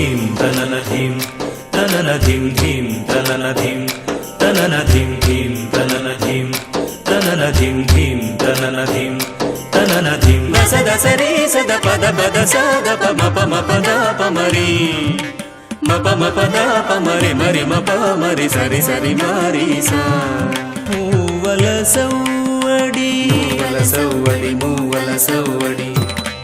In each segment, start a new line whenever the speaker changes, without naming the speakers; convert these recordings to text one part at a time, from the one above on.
ధీం తనన ధీం తనన ధీం ధీం తనన ధీం తనన ధీం ధీం తనన ధీం తనన ధీం ధీం తనన ధీం తనన ధీం దస దస రే సద పద పద సద పమ పమ పద పమరి మప మపద పమరి మరి మప మరి సరి సరి మరి సా మూవల సౌవడి మూవల సౌవడి మూవల సౌవడి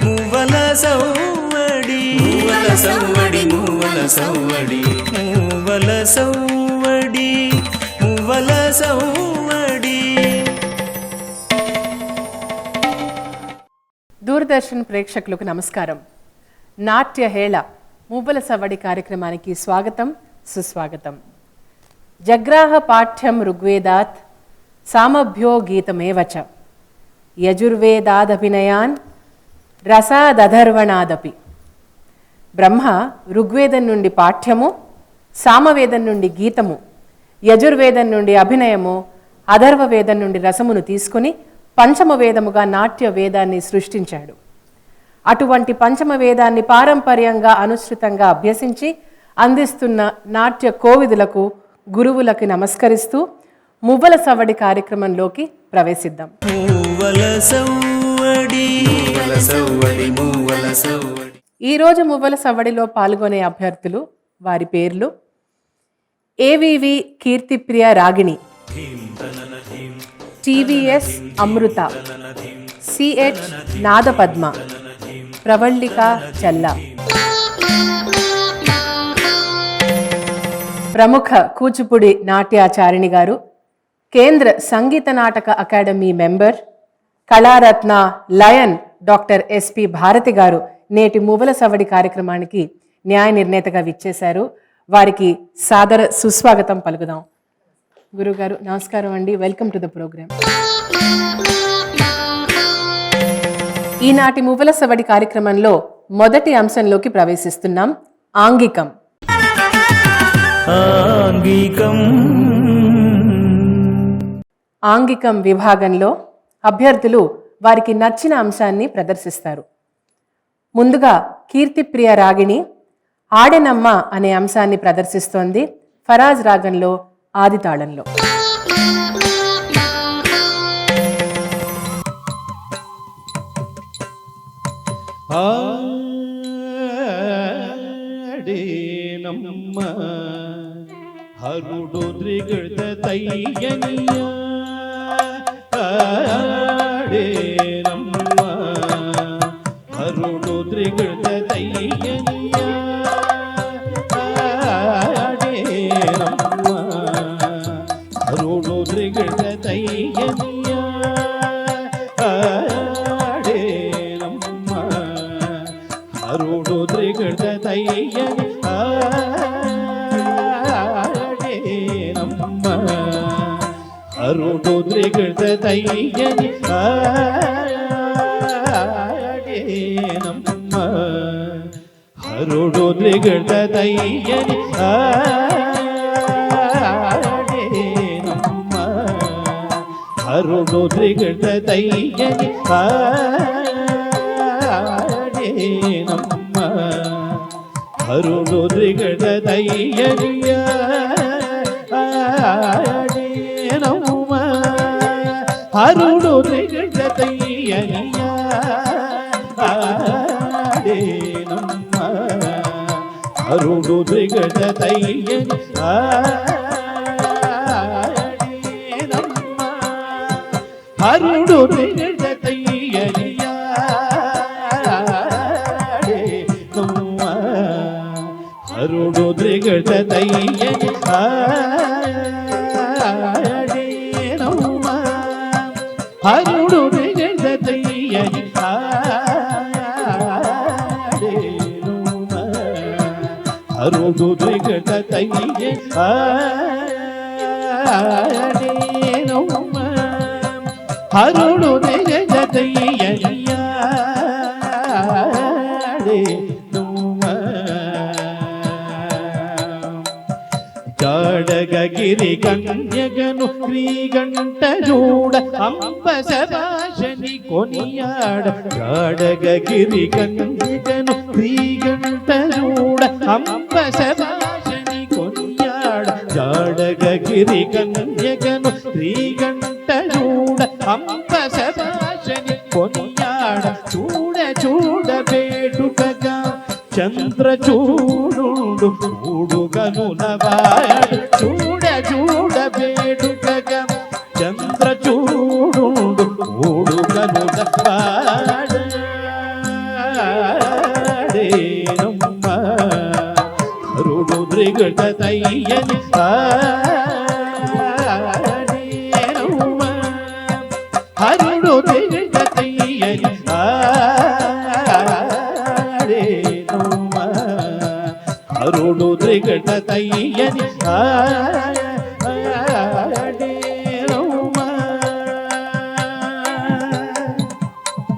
మూవల సౌవడి మూవల సౌవడి మూవల సౌవడి మూవల సౌవడి మూవల సౌవడి.
దూరదర్శన్ ప్రేక్షకులకు నమస్కారం. నాట్యహేళ మువ్వల సవ్వడి కార్యక్రమానికి స్వాగతం సుస్వాగతం. జగ్రాహ పాఠ్యం ఋగ్వేదాత్ సామభ్యో గీతమేవచ యజుర్వేదాదభినయాన్ రసాదధర్వణాదపి. బ్రహ్మ ఋగ్వేదం నుండి పాఠ్యము, సామవేదం నుండి గీతము, యజుర్వేదం నుండి అభినయము, అధర్వవేదం నుండి రసమును తీసుకుని పంచమ వేదముగా నాట్య వేదాన్ని సృష్టించాడు. అటువంటి పంచమ వేదాన్ని పారంపర్యంగా అనుసృతంగా అభ్యసించి అందిస్తున్న నాట్య కోవిదులకు గురువులకు నమస్కరిస్తూ మువ్వల సవ్వడి కార్యక్రమంలోకి ప్రవేశిద్దాం. ఈరోజు మువ్వల సవ్వడిలో పాల్గొనే అభ్యర్థులు వారి పేర్లు: AVV Keerthipriya Ragini, TVS Amrutha, CH Nadapadma, Pravalika Challa. ప్రముఖ కూచిపూడి నాట్యాచారిణి గారు, కేంద్ర సంగీత నాటక academy member, Kalaratna lion doctor SP Bharathi గారు నేటి మువ్వల సవ్వడి కార్యక్రమానికి న్యాయ నిర్ణేతగా విచ్చేశారు. వారికి సాదర సుస్వాగతం పలుకుదాం. గురుగారు నమస్కారం అండి, వెల్కమ్ టు ద ప్రోగ్రామ్. ఈనాటి మువ్వల సవ్వడి కార్యక్రమంలో మొదటి అంశంలోకి ప్రవేశిస్తున్నాం. ఆంగికం. ఆంగికం విభాగంలో అభ్యర్థులు వారికి నచ్చిన అంశాన్ని ప్రదర్శిస్తారు. ముందుగా కీర్తిప్రియ రాగిణి ఆడెనమ్మ అనే అంశాన్ని ప్రదర్శిస్తోంది ఫరాజ్ రాగంలో ఆది తాళంలో.
ఆడేనమ్మ హరుడు త్రిగృత తయ్యనియ, ఆడేనమ్మ హరుడు త్రిగృత తయ్యనియ, ఆడేనమ్మ హరుడు త్రిగృత తయ్యనియ, ఆడేనమ్మ హరుడు త్రిగృత తయ్యని, ఆడేనమ్మ హరుడు త్రిగృత తయ్యని, ఆడేనమ్మ హరుడు త్రిగృత తయ్యని, ఆడేనమ్మ హరుడు త్రిగృత తయ్యని, ఆడేనమ్మ హరుడు త్రిగృత తయ్యని, ఆడేనమ్మ హరుడు త్రిగృత తయ్యని, ఆడేనమ్మ హరుడు త్రిగృత తయ్యని, ఆడేనమ్మ హరుడు త్రిగృత తయ్యని, ఆడేనమ్మ హరుడు త్రిగృత తయ్యని, ఆడేనమ్మ హరుడు త్రిగృత తయ్యని, ఆడేనమ్మ హరుడు త్రిగృత తయ్యని, ఆడేనమ్మ హరుడు త్రిగృత తయ్యని, ఆడేనమ్మ జాడగగిరి కన్యగను శ్రీగంటజూడ అంబస భాషని కొనియాడ, జాడగగిరి కన్యగను శ్రీగంటజూడ అంబశభాషని కొనియాడ జాడగగిరి కన్యగను శ్రీగంటయూడ అంబశభాషని కొనియాడ చూడ చూడ వేడుకగా చంద్రచూడు చూడుగనులవాడు చూడ చూడ వేడుకగా చంద్రచూడు చూడుగనులవాడు రుడు దృగటయ్యని హరుడు దృగటయ్యని హరుడు దృగటయ్యని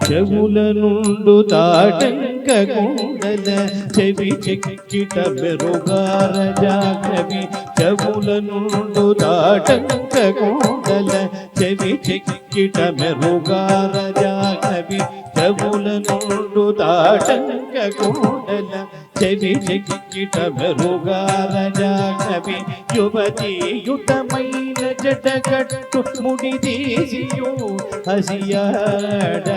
చెవుల నుండు తాటంక గుండల చెవి చెక్కిట మెరుగార జాగ్రవి చెవుల నుండు తాటంక గుండల చెవి చెక్కిట మెరుగార జాగ్రవి చెవుల నుండు తాటంక గుండల చెవి చెక్కిట మెరుగార జాగ్రవి యువతీయుతమైన జటగట్టు ముడి తీసియు హసియాడ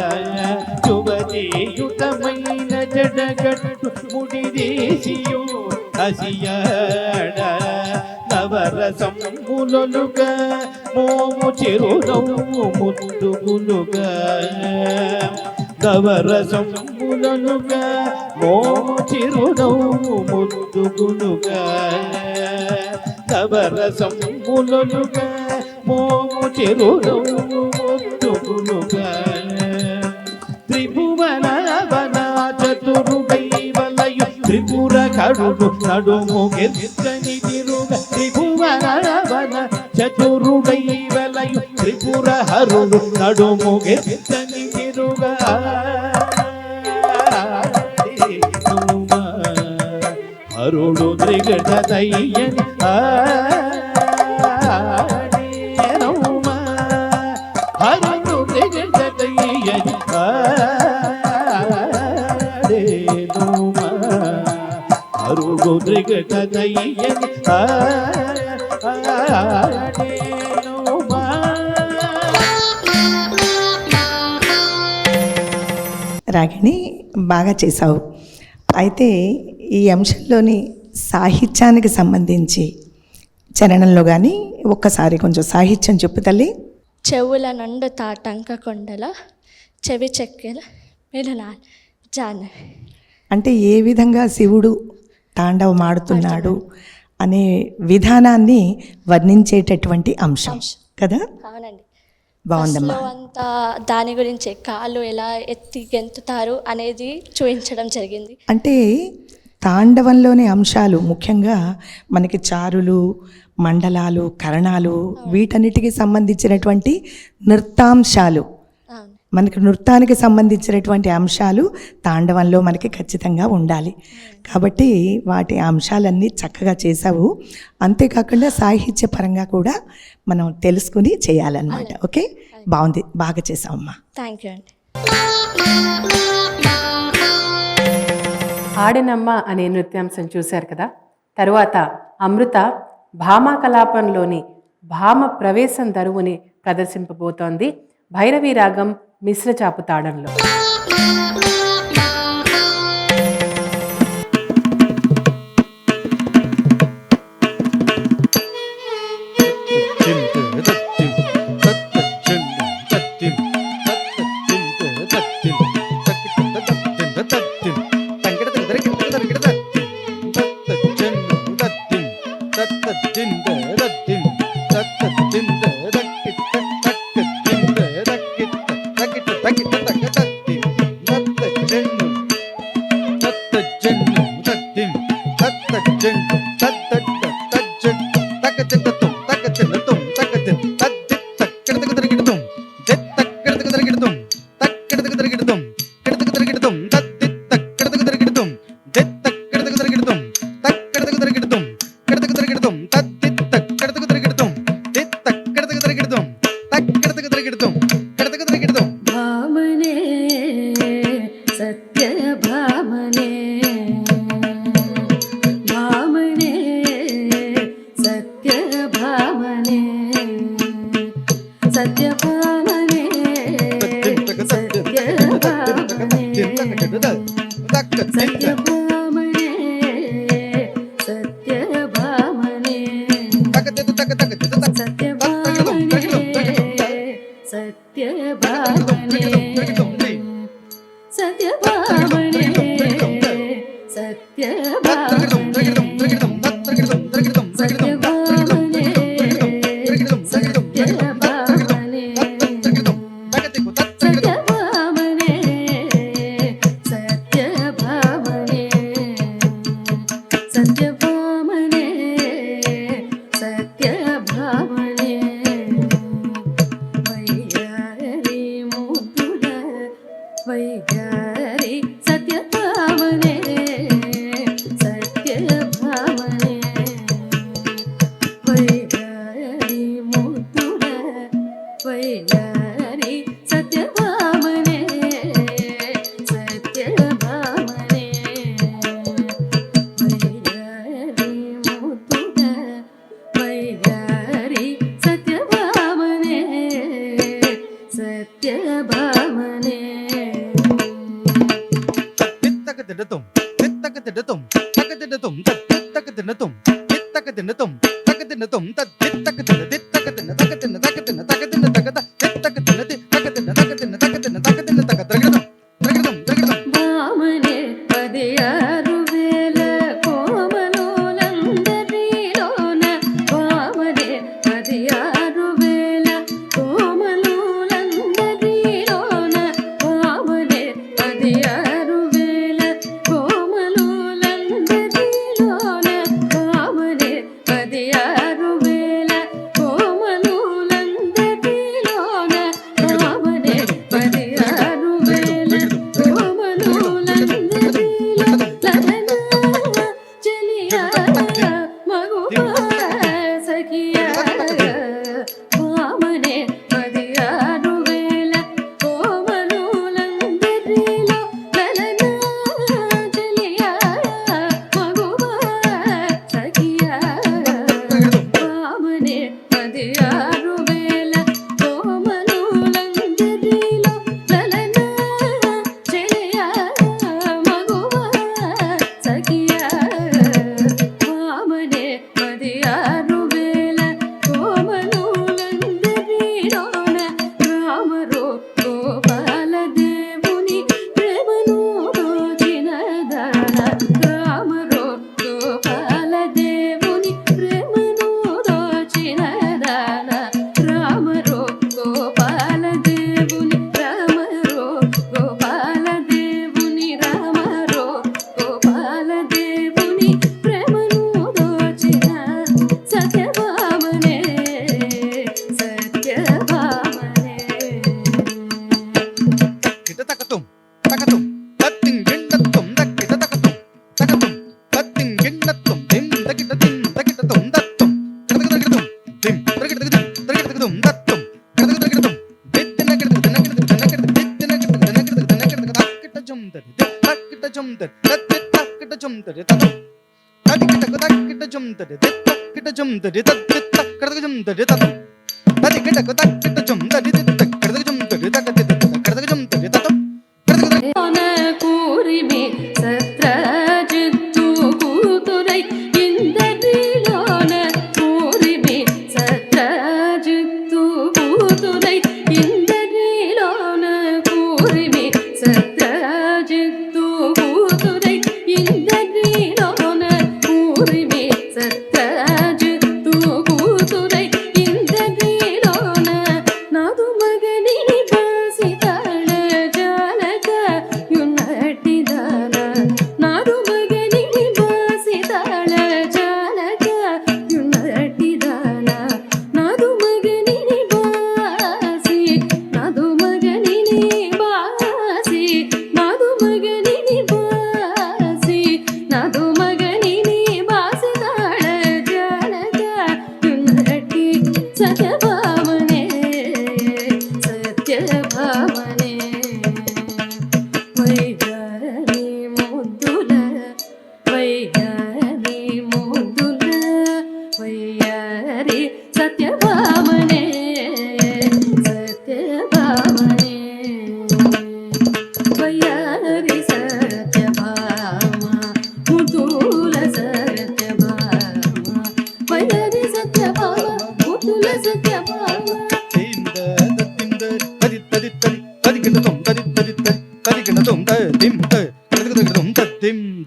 యువతీయుతమైన జడగట్టు ముడి తీసియు హసియాడ నవరసంబులలుగా మోము చిరునవ్వు ముద్దుగులుగా నవరసంబులలుగా మోము చిరునవ్వు ముద్దుగులుగా నవరసంబులలుగా మోము చిరునవ్వు ముద్దుగులుగా త్రిభువన వన చతురుగై వలయు త్రిపుర కడుగు నడుము గెత్తని తిరుగ త్రిభువన వన చతురుగై వలయు త్రిపుర హరుడు నడుము గెత్తని తిరుగ హరుడు త్రిగటయ్యని హరుడు త్రిగటయ్యని హరుడు త్రిగటయ్యని
రాగిణి బాగా చేశావు. అయితే ఈ అంశంలోని సాహిత్యానికి సంబంధించి చరణంలో కానీ ఒక్కసారి కొంచెం సాహిత్యం చెప్పు తల్లి.
చెవుల నుండు తాటంక కొండల చెవి చెక్కెల మెలనాల్ జాహ్నవి.
అంటే ఏ విధంగా శివుడు తాండవమాడుతున్నాడు అనే విధానాన్ని వర్ణించేటటువంటి అంశం కదా.
అవునండి.
బాగుందమ్మా.
అంతా దాని గురించి కాళ్ళు ఎలా ఎత్తి గెంతుతారు అనేది చూపించడం జరిగింది.
అంటే తాండవంలోని అంశాలు ముఖ్యంగా మనకి చారులు, మండలాలు, కరణాలు వీటన్నిటికీ సంబంధించినటువంటి నృత్యాంశాలు, మనకి నృత్యానికి సంబంధించినటువంటి అంశాలు తాండవంలో మనకి ఖచ్చితంగా ఉండాలి. కాబట్టి వాటి అంశాలన్నీ చక్కగా చేసావు. అంతేకాకుండా సాహిత్యపరంగా కూడా మనం తెలుసుకుని చేయాలన్నమాట. ఓకే, బాగుంది, బాగా చేసావమ్మా.
థ్యాంక్ యూ అండి.
ఆడనమ్మ అనే నృత్యాంశం చూశారు కదా. తరువాత అమృత భామా కలాపంలోని భామ ప్రవేశం దరువుని ప్రదర్శింపబోతోంది భైరవీ రాగం మిశ్రచాపు తాళంలో.
నాదు మగ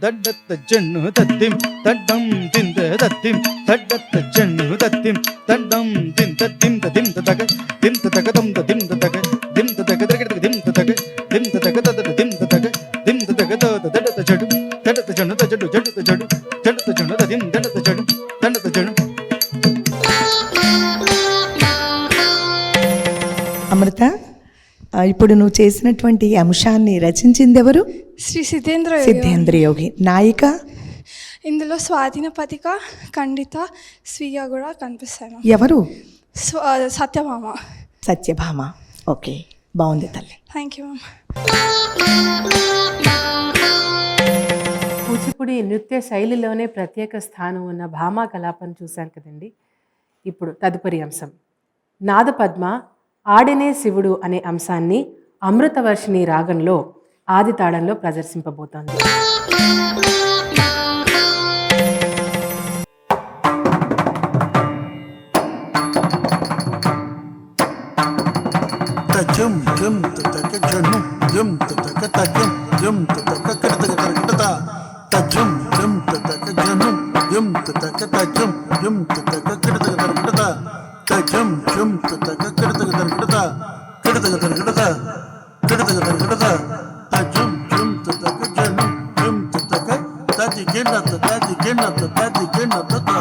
దడ్డత్త జన్ను తద్దిం తడ్డం తింద తద్దిం దడ్డత్త జన్ను తద్దిం తడ్డం తింత దింత దింత తగ దింత తగ దంత దింత తగ దింత తగ దగ దింత తగ దింత తగ దద దింత తగ దింత తగ దడత జడు దడత జన్ను జడు జడుత జడు జడుత జన్ను తదిం దడత జడు దండత జడు.
అమృత, ఇప్పుడు నువ్వు చేసినటువంటి అంశాన్ని రచించింది ఎవరు?
శ్రీ సిద్ధేంద్ర యోగి.
సిద్ధేంద్ర యోగి. నాయిక?
ఇందులో స్వాధీన పతిక, ఖండిత, స్వీయ కూడా కనిపిస్తాను.
ఎవరు?
సత్యభామ.
సత్యభామ. ఓకే, బాగుంది తల్లి.
Thank you ma'am.
కూచిపూడి నృత్య శైలిలోనే ప్రత్యేక స్థానం ఉన్న భామా కలాపం చూశాం కదండి. ఇప్పుడు తదుపరి అంశం నాదపద్మ ఆడనే శివుడు అనే అంశాన్ని అమృతవర్షిణి రాగంలో ఆది తాళంలో ప్రదర్శింపబోతోంది.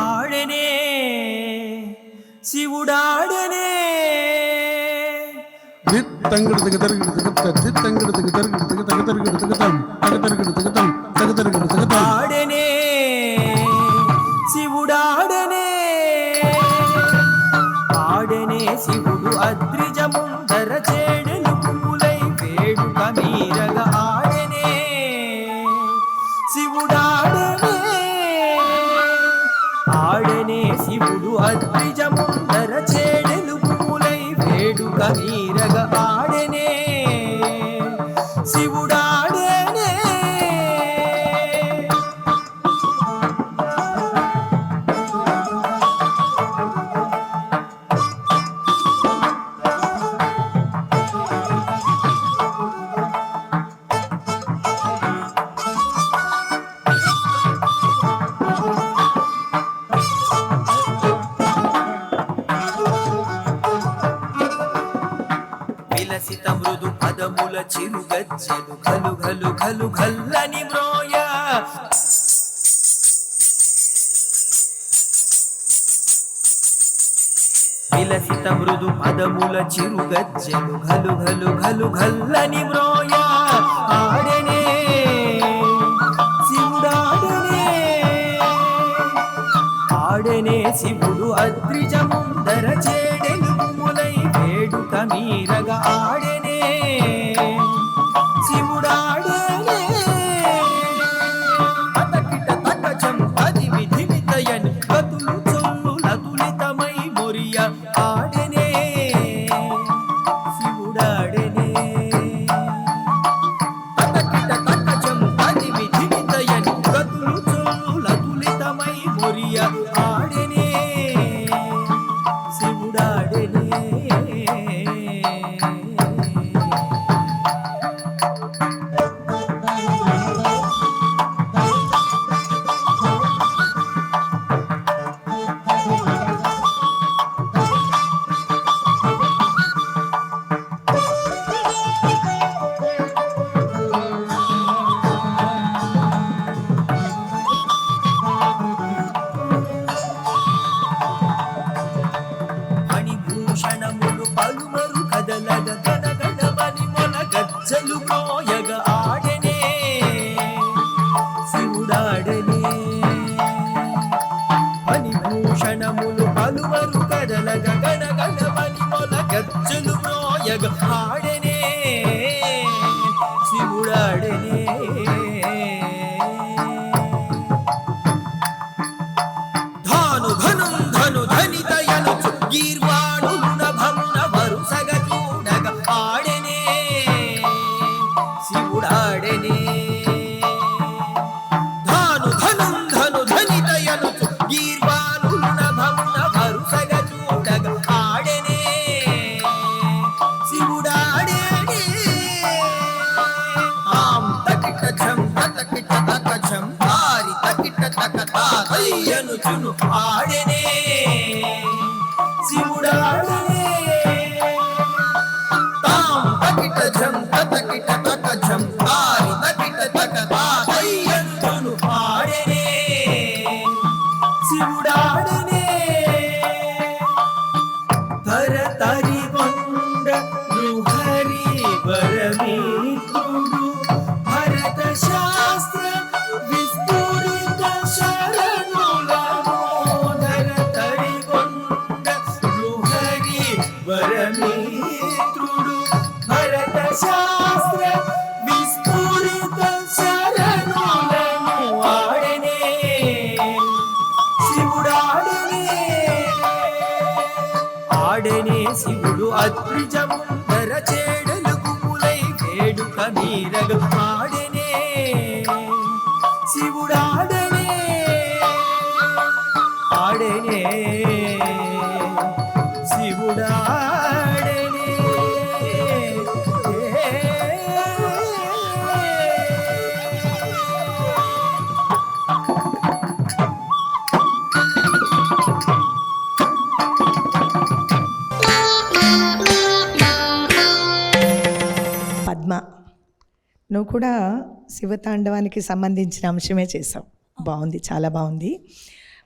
ఆడనే శివుడాడనే ఆడనే శివుడాడనే ఆడనే శివుడు అద్రిజముందర చేడెలు పూలై వేడుక మీరగ ఆడనే శివుడాడనే ఆడనే శివుడు అద్రిజముందర చేడెలు పూలై వేడుక మీరగ ఆడనే శివుడాడనే. విలసిత మృదు పదముల చిరుగజ్జలు ఘలు ఘలు ఘలు ఘల్లని మ్రోయ విలసిత మృదు పదముల చిరుగజ్జలు ఘలు ఘలు ఘలు ఘల్లని మ్రోయ ఆడనే శివుడాడనే ఆడనే శివుడు అద్రిజముందర చేడెలు పూలై వేడుక మీరగ ఆడనే శివుడాడనే. అతకిట తకచం అది విధిమితయన్ గతులు చొల్లు లతులితమై మొరియ ఆడనే శివుడాడనే. అతకిట తకచం అది విధిమితయన్ గతులు చొల్లు లతులితమై మొరియ ఆడనే శివుడాడనే. మణిభూషణములు పలుమరు కదలగ గణగణమని మొల గజ్జలు కోయగ ఆడనే శివుడాడనే. మణిభూషణములు పలుమరు కదలగ గణగణమని మొల గజ్జలు కోయగ ఆడనే శివుడాడనే. ధాను ధను ధను ధనితయను గీర్వాణులు నభమున వరుసగ చూడగ ఆడనే శివుడాడనే. ధాను ధను ధను ధనితయను గీర్వాణులు నభమున వరుసగ చూడగ ఆడనే శివుడాడనే. ఆం తకిట ఛం తకిట తకచం అయ్యనుచును ఆడెనే శివుడాడనే తాం తకిట ఝం తకిట తక ఝం తారి తకిట తక అయ్యనుచును ఆడెనే శివుడాడనే తర తరి కొండ నృహరి వరమీతుడు భరత శాస్త్ర విస్ఫురిత శరణులను ధర తరి కొండ నృహరి వరమీతుడు భరత శాస్త్ర విస్ఫురిత శరణులను ఆడనే శివుడాడనే ఆడనే శివుడు అద్భుజము ధర చేడలు గుములై వేడుక మీరలు ఆడనే శివుడాడనే ఆడనే శివుడాడనే
పద్మ, నువ్వు కూడా శివతాండవానికి సంబంధించిన అంశమే చేసావు. బాగుంది, చాలా బాగుంది.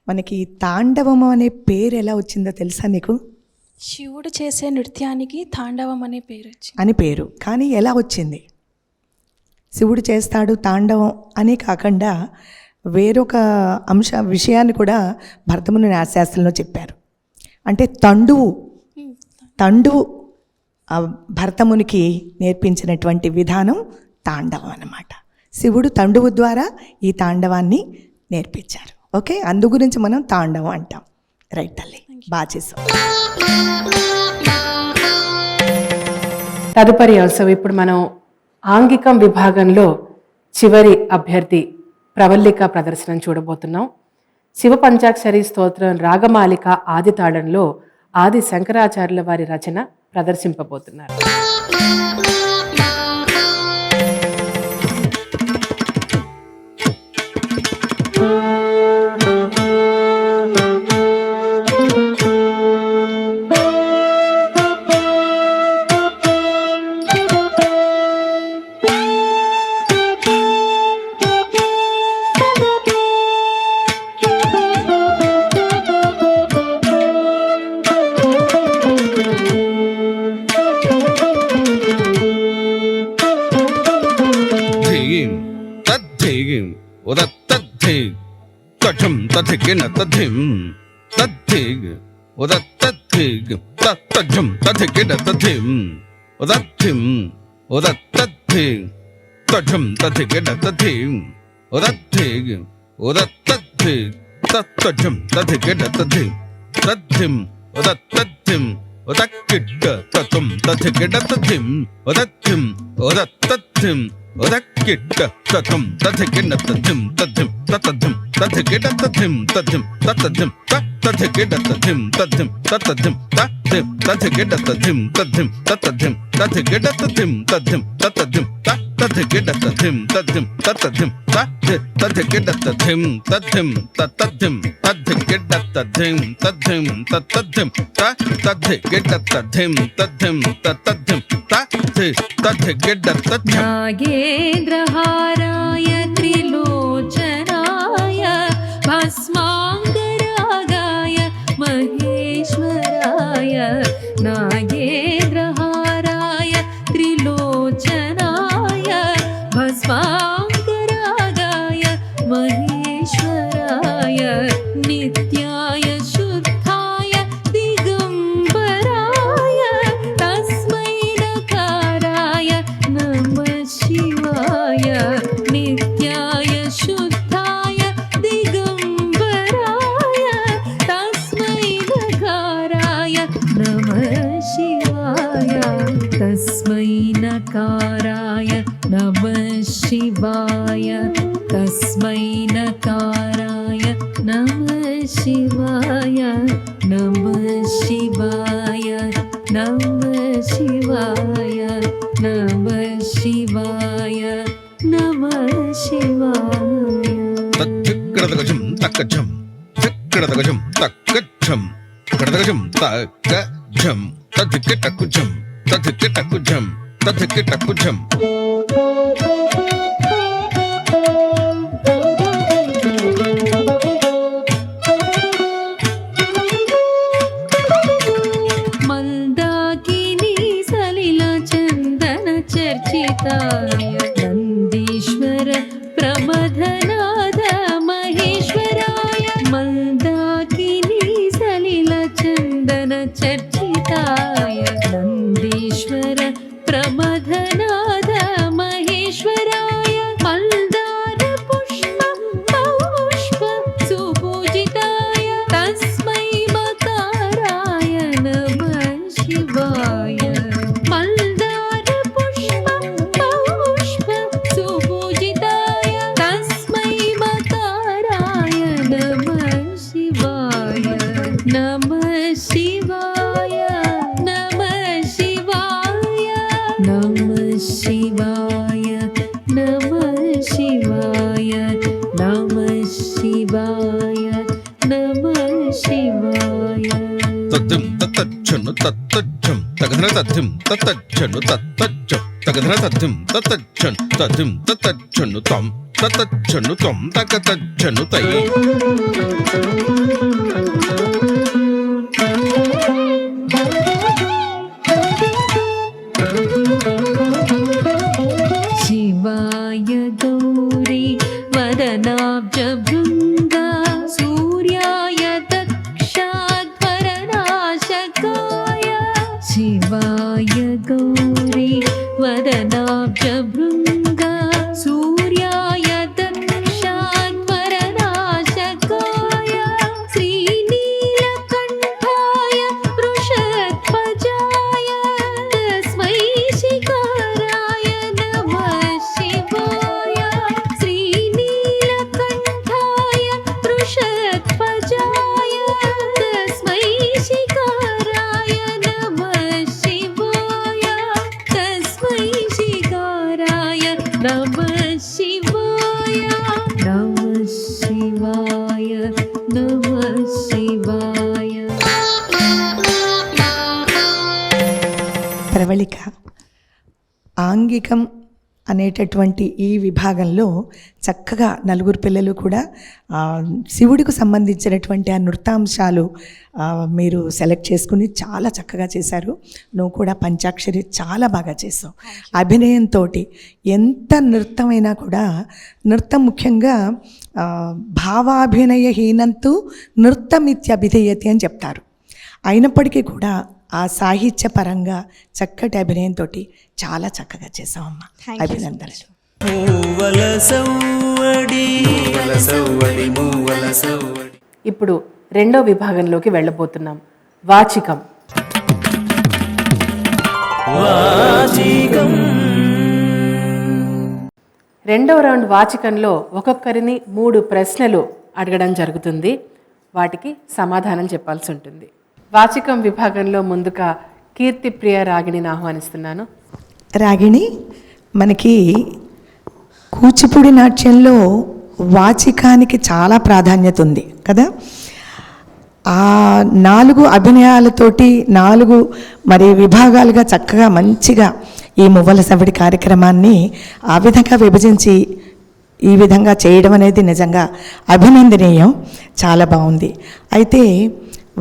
మనకి తాండవము అనే పేరు ఎలా వచ్చిందో తెలుసా నీకు?
శివుడు చేసే నృత్యానికి తాండవం అనే పేరు వచ్చింది.
అని పేరు, కానీ ఎలా వచ్చింది? శివుడు చేస్తాడు తాండవం అని కాకుండా వేరొక విషయాన్ని కూడా భరతముని న్యాయశాస్త్రంలో చెప్పారు. అంటే తండువు ఆ భరతమునికి నేర్పించినటువంటి విధానం తాండవం అన్నమాట. శివుడు తండువు ద్వారా ఈ తాండవాన్ని నేర్పించారు. ఓకే, అందు గురించి మనం తాండవం అంటాం. రైట్ తల్లి, బాగా చేసాం.
తదుపరి అంశం ఇప్పుడు మనం ఆంగికం విభాగంలో చివరి అభ్యర్థి ప్రవల్లిక ప్రదర్శన చూడబోతున్నాం. శివ పంచాక్షరి స్తోత్రం రాగమాలిక ఆది తాళంలో ఆది శంకరాచార్యుల వారి రచన ప్రదర్శింపబోతున్నారు.
తథిగిన తథిం తథిగ్ ఉదత్తథిగ్ తతజం తథిగిన తథిం ఉదత్తిం ఉదత్తథిగ్ తజం తథిగిన తథిం ఉదత్తిగ్ ఉదత్తథిగ్ తతజం తథిగిన తథిం తథిం ఉదత్తథిం ఉదక్కిడ్డ తతం తథిగిన తథిం ఉదత్తిం ఉదత్తథిం ఉదక్కిడ్డ తతం తథిగిన తథిం తథిం తతజం తథిగిన తథిం తథిం తతజం తథిగిన తథిం తథిం తతజం తథిగిన తథిం తథిం తతజం తథిగిన తథిం తథిం తతజం తథిగిన తథిం తథిం తతజం తథిగిన తథిం తథిం తతజం తథిగిన తథిం తథిం తతజం తథిగిన తథిం తథిం తతజం తథిగిన తథిం
నాగేంద్రహారాయ త్రిలోచనాయ భస్మాంగరాగాయ మహేశ్వరాయ నాగేంద్రహారాయ త్రిలోచనాయ భస్మాంగరాగాయ మహేశ్వరాయ నిత్యాయ శుద్ధాయ దిగంబరాయ తస్మై నకారాయ నమః శివాయ నిత్యాయ శుద్ధాయ దిగంబరాయ తస్మై నకారాయ నమః శివాయ తస్మై నకారాయ నమః శివాయ తస్మై నకారాయ నమః శివాయ నమః శివాయ నమః శివాయ నమః శివాయ నమః శివాయ
తథిగ్రదగజం తక్కజం కడతగజం తక్కజం కడతగజం తక్కజం తదిక్కి టక్కుజం తదిక్కి టక్కుజం తదిక్కి టక్కుజం.
మందాకిని సలిల చందన చర్చితాయ నందీశ్వర ప్రమథనాద మహేశ్వరాయ. మందాకిని సలిల చందన చర్చితాయ నందీశ్వర ప్రమథనాద మహేశ్వరాయ. మల్దార పుష్ప పౌష్ప సుపూజితాయ తస్మై మకారాయ నమః శివాయ. మల్దార పుష్ప పౌష్ప సుపూజితాయ తస్మై మకారాయ నమః శివాయ. నమః శివాయ నమః శివాయ నమః శివాయ నమః శివాయ నమః శివాయ నమః శివాయ.
తద్దిం తత్తజ్జను తత్తజ్జం తగధన తద్దిం తత్తజ్జను తత్తజ్జం తగధన తద్దిం తత్తజ్జను తద్దిం తత్తజ్జను తం తత్తజ్జను తం తగతజ్జను తై.
శివాయ గౌరీ వదనాబ్జ భృంగా సూర్యాయ దక్షాధ్వరనాశకాయ. శివాయ గౌరీ వదనాబ్జ భృంగా సూర్యాయ దక్షాధ్వరనాశకాయ. శ్రీనీలకంఠాయ వృషధ్వజాయ తస్మై శిఖరాయ నమః శివాయ. శ్రీనీలకంఠాయ వృషధ్వజాయ తస్మై శిఖరాయ నమః శివాయ. తస్మై శిఖరాయ నమః శివాయ. నమః శివాయ నమః శివాయ.
ప్రవళిక ఆంగికం అనేటటువంటి ఈ విభాగంలో చక్కగా నలుగురు పిల్లలు కూడా శివుడికి సంబంధించినటువంటి ఆ నృత్యాంశాలు మీరు సెలెక్ట్ చేసుకుని చాలా చక్కగా చేశారు. నువ్వు కూడా పంచాక్షరి చాలా బాగా చేసావు. అభినయంతో ఎంత నృత్యమైనా కూడా నృత్యం ముఖ్యంగా భావాభినయహీనంతు నృత్యమిత్యభిధేయతి అని చెప్తారు. అయినప్పటికీ కూడా ఆ సాహిత్యపరంగా చక్కటి అభినయంతో చాలా చక్కగా చేసావమ్మా. అభినందనలు.
మూవల సవ్వడి మూవల సవ్వడి మూవల సవ్వడి.
ఇప్పుడు రెండో విభాగంలోకి వెళ్ళబోతున్నాం. వాచికం.
వాచికం.
రెండవ రౌండ్ వాచికంలో ఒక్కొక్కరిని 3 ప్రశ్నలు అడగడం జరుగుతుంది. వాటికి సమాధానం చెప్పాల్సి ఉంటుంది. వాచికం విభాగంలో ముందుగా కీర్తిప్రియ రాగిణిని ఆహ్వానిస్తున్నాను.
రాగిణి, మనకి కూచిపూడి నాట్యంలో వాచికానికి చాలా ప్రాధాన్యత ఉంది కదా. ఆ 4 అభినయాలతోటి 4 మరి విభాగాలుగా చక్కగా మంచిగా ఈ మువ్వల సవ్వడి కార్యక్రమాన్ని ఆ విధంగా విభజించి ఈ విధంగా చేయడం అనేది నిజంగా అభినందనీయం. చాలా బాగుంది. అయితే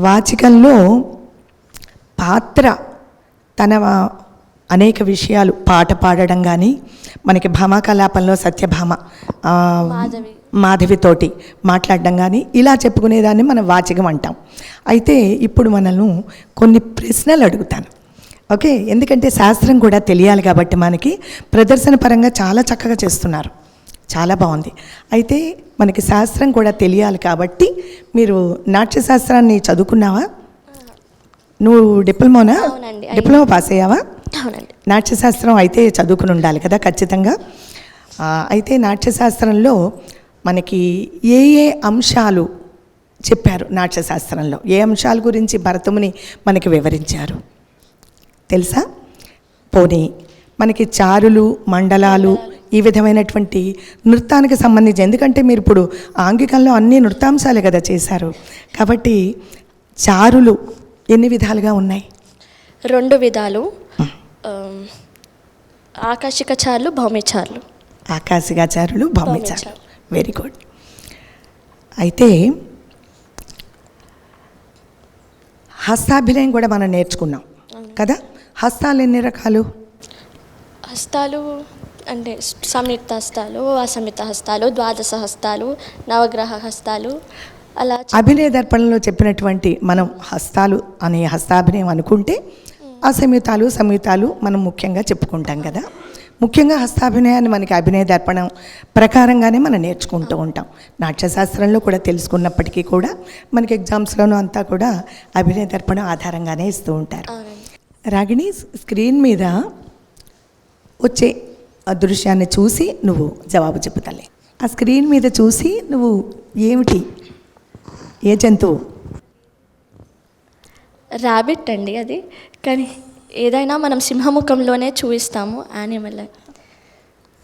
వాచికంలో పాత్ర తన అనేక విషయాలు పాట పాడడం కానీ, మనకి భామాకలాపంలో సత్యభామ మాధవితోటి మాట్లాడడం కానీ ఇలా చెప్పుకునేదాన్ని మనం వాచికం అంటాం. అయితే ఇప్పుడు మనల్ని కొన్ని ప్రశ్నలు అడుగుతాను. ఓకే, ఎందుకంటే శాస్త్రం కూడా తెలియాలి కాబట్టి మనకి ప్రదర్శన పరంగా చాలా చక్కగా చేస్తున్నారు. చాలా బాగుంది. అయితే మనకి శాస్త్రం కూడా తెలియాలి కాబట్టి మీరు నాట్యశాస్త్రాన్ని చదువుకున్నావా? నువ్వు డిప్లొమానా? డిప్లొమా పాస్ అయ్యావా? నాట్యశాస్త్రం అయితే చదువుకుని ఉండాలి కదా ఖచ్చితంగా. అయితే నాట్యశాస్త్రంలో మనకి ఏ ఏ అంశాలు చెప్పారు? నాట్యశాస్త్రంలో ఏ అంశాల గురించి భరతముని మనకి వివరించారు తెలుసా? పోనీ మనకి చారులు, మండలాలు ఈ విధమైనటువంటి నృత్యానికి సంబంధించి, ఎందుకంటే మీరు ఇప్పుడు ఆంగికంలో అన్ని నృత్యాంశాలే కదా చేశారు కాబట్టి చారులు ఎన్ని విధాలుగా ఉన్నాయి?
2 విధాలు, ఆకాశిక చార్లు, భౌమిచార్లు.
ఆకాశికాచారులు, భౌమిచారులు. Very good. అయితే హస్తాభినయం కూడా మనం నేర్చుకున్నాం కదా. హస్తాలు ఎన్ని రకాలు?
హస్తాలు అంటే సంయుక్త హస్తాలు, అసంయుక్త హస్తాలు, ద్వాదశ హస్తాలు, నవగ్రహ హస్తాలు, అలా
అభినయ దర్పణంలో చెప్పినటువంటి మనం హస్తాలు అనే హస్తాభినయం అనుకుంటే అసంయుతాలు, సంయుతాలు మనం ముఖ్యంగా చెప్పుకుంటాం కదా. ముఖ్యంగా హస్తాభినయాన్ని మనకి అభినయ దర్పణం ప్రకారంగానే మనం నేర్చుకుంటూ ఉంటాం. నాట్యశాస్త్రంలో కూడా తెలుసుకున్నప్పటికీ కూడా మనకి ఎగ్జామ్స్లోనూ అంతా కూడా అభినయ దర్పణం ఆధారంగానే ఇస్తూ ఉంటారు. రాగిణి, స్క్రీన్ మీద వచ్చే ఆ దృశ్యాన్ని చూసి నువ్వు జవాబు చెప్పుతాలే. ఆ స్క్రీన్ మీద చూసి నువ్వు ఏమిటి, ఏ జంతువు?
ర్యాబిట్ అండి అది, కానీ ఏదైనా మనం సింహముఖంలోనే చూపిస్తాము యానిమల్.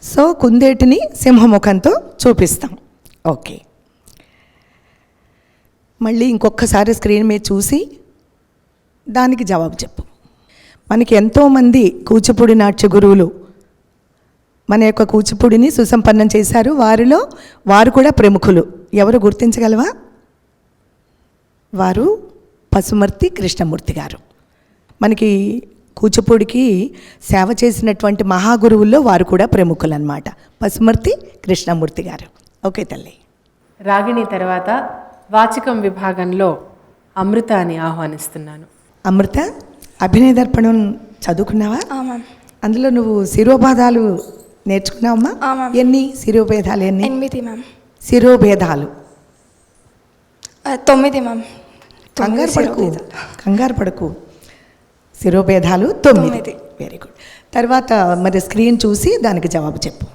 సో కుందేటిని సింహముఖంతో చూపిస్తాం. ఓకే, మళ్ళీ ఇంకొకసారి స్క్రీన్ మీద చూసి దానికి జవాబు చెప్పు. మనకి ఎంతోమంది కూచిపూడి నాట్య గురువులు మన యొక్క కూచిపూడిని సుసంపన్నం చేశారు. వారిలో వారు కూడా ప్రముఖులు. ఎవరు గుర్తించగలవా? వారు పసుమర్తి కృష్ణమూర్తి గారు. మనకి కూచిపూడికి సేవ చేసినటువంటి మహాగురువుల్లో వారు కూడా ప్రముఖులు అన్నమాట. పసుమర్తి కృష్ణమూర్తి గారు. ఓకే తల్లి.
రాగిణి తర్వాత వాచికం విభాగంలో అమృతాని ఆహ్వానిస్తున్నాను.
అమృత, అభినయ దర్పణం చదువుకున్నావా?
మ్యామ్.
అందులో నువ్వు శిరోభేదాలు నేర్చుకున్నావమ్మా?
మ్యామ్.
ఎన్ని శిరోభేదాలు? ఎన్ని
8 మ్యామ్.
శిరోభేదాలు?
9 మ్యామ్.
కంగారు పడకు. శిరోభేదాలు 9. Very good. తర్వాత మరి స్క్రీన్ చూసి దానికి జవాబు చెప్పు.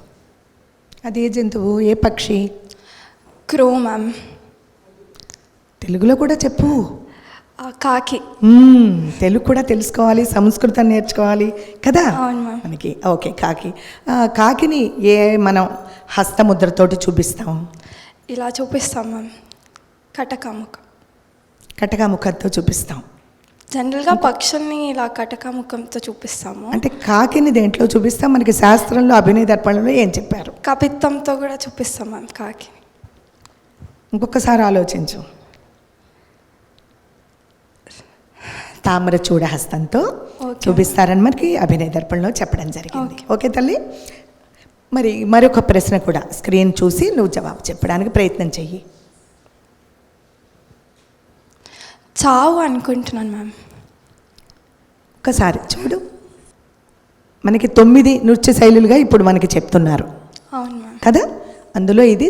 అది ఏ జంతువు, ఏ పక్షి?
క్రో మ్యామ్.
తెలుగులో కూడా చెప్పు.
కాకి.
తెలుగు కూడా తెలుసుకోవాలి, సంస్కృతం నేర్చుకోవాలి కదా
అవును మ్యామ్.
మనకి. ఓకే, కాకి. కాకిని ఏ మనం హస్తముద్రతోటి చూపిస్తాం?
ఇలా చూపిస్తాం మ్యామ్. కటకాముఖం.
కటకాముఖంతో చూపిస్తాం.
జనరల్గా పక్షుల్ని ఇలా కటకాముఖంతో చూపిస్తాము.
అంటే కాకిని దేంట్లో చూపిస్తాం? మనకి శాస్త్రంలో అభినయ దర్పణంలో ఏం చెప్పారు?
కపిత్తంతో కూడా చూపిస్తాం మ్యామ్ కాకి.
ఇంకొకసారి ఆలోచించు. తామరచూడ హస్తంతో చూపిస్తారని మనకి అభినయ దర్పణలో చెప్పడం జరిగింది. ఓకే తల్లి. మరి మరొక ప్రశ్న కూడా స్క్రీన్ చూసి నువ్వు జవాబు చెప్పడానికి ప్రయత్నం చెయ్యి.
చావు అనుకుంటున్నాను మ్యామ్.
ఒకసారి చూడు. మనకి 9 నృత్య శైలులుగా ఇప్పుడు మనకి చెప్తున్నారు
అవును మ్యామ్
కదా. అందులో ఇది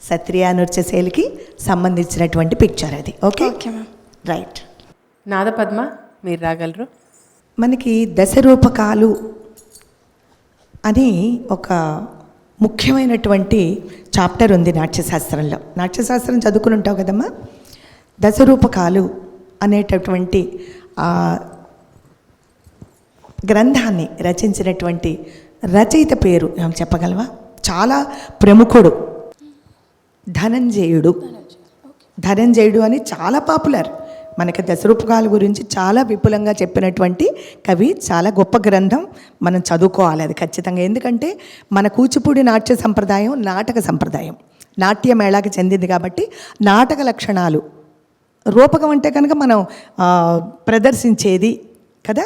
సత్రియ నృత్య శైలికి సంబంధించినటువంటి పిక్చర్ అది. Okay
okay ma'am.
రైట్.
నాదపద్మ, మీరు రాగలరు.
మనకి దశరూపకాలు అని ఒక ముఖ్యమైనటువంటి చాప్టర్ ఉంది నాట్యశాస్త్రంలో. నాట్యశాస్త్రం చదువుకుని ఉంటావు కదమ్మా. దశరూపకాలు అనేటటువంటి గ్రంథాన్ని రచించినటువంటి రచయిత పేరు చెప్పగలవా? చాలా ప్రముఖుడు, ధనంజయుడు అని చాలా పాపులర్. మనకి దశరూపకాల గురించి చాలా విపులంగా చెప్పినటువంటి కవి. చాలా గొప్ప గ్రంథం, మనం చదువుకోవాలి అది ఖచ్చితంగా. ఎందుకంటే మన కూచిపూడి నాట్య సంప్రదాయం నాటక సంప్రదాయం, నాట్యమేళాకి చెందింది కాబట్టి నాటక లక్షణాలు. రూపకం అంటే కనుక మనం ప్రదర్శించేది కదా,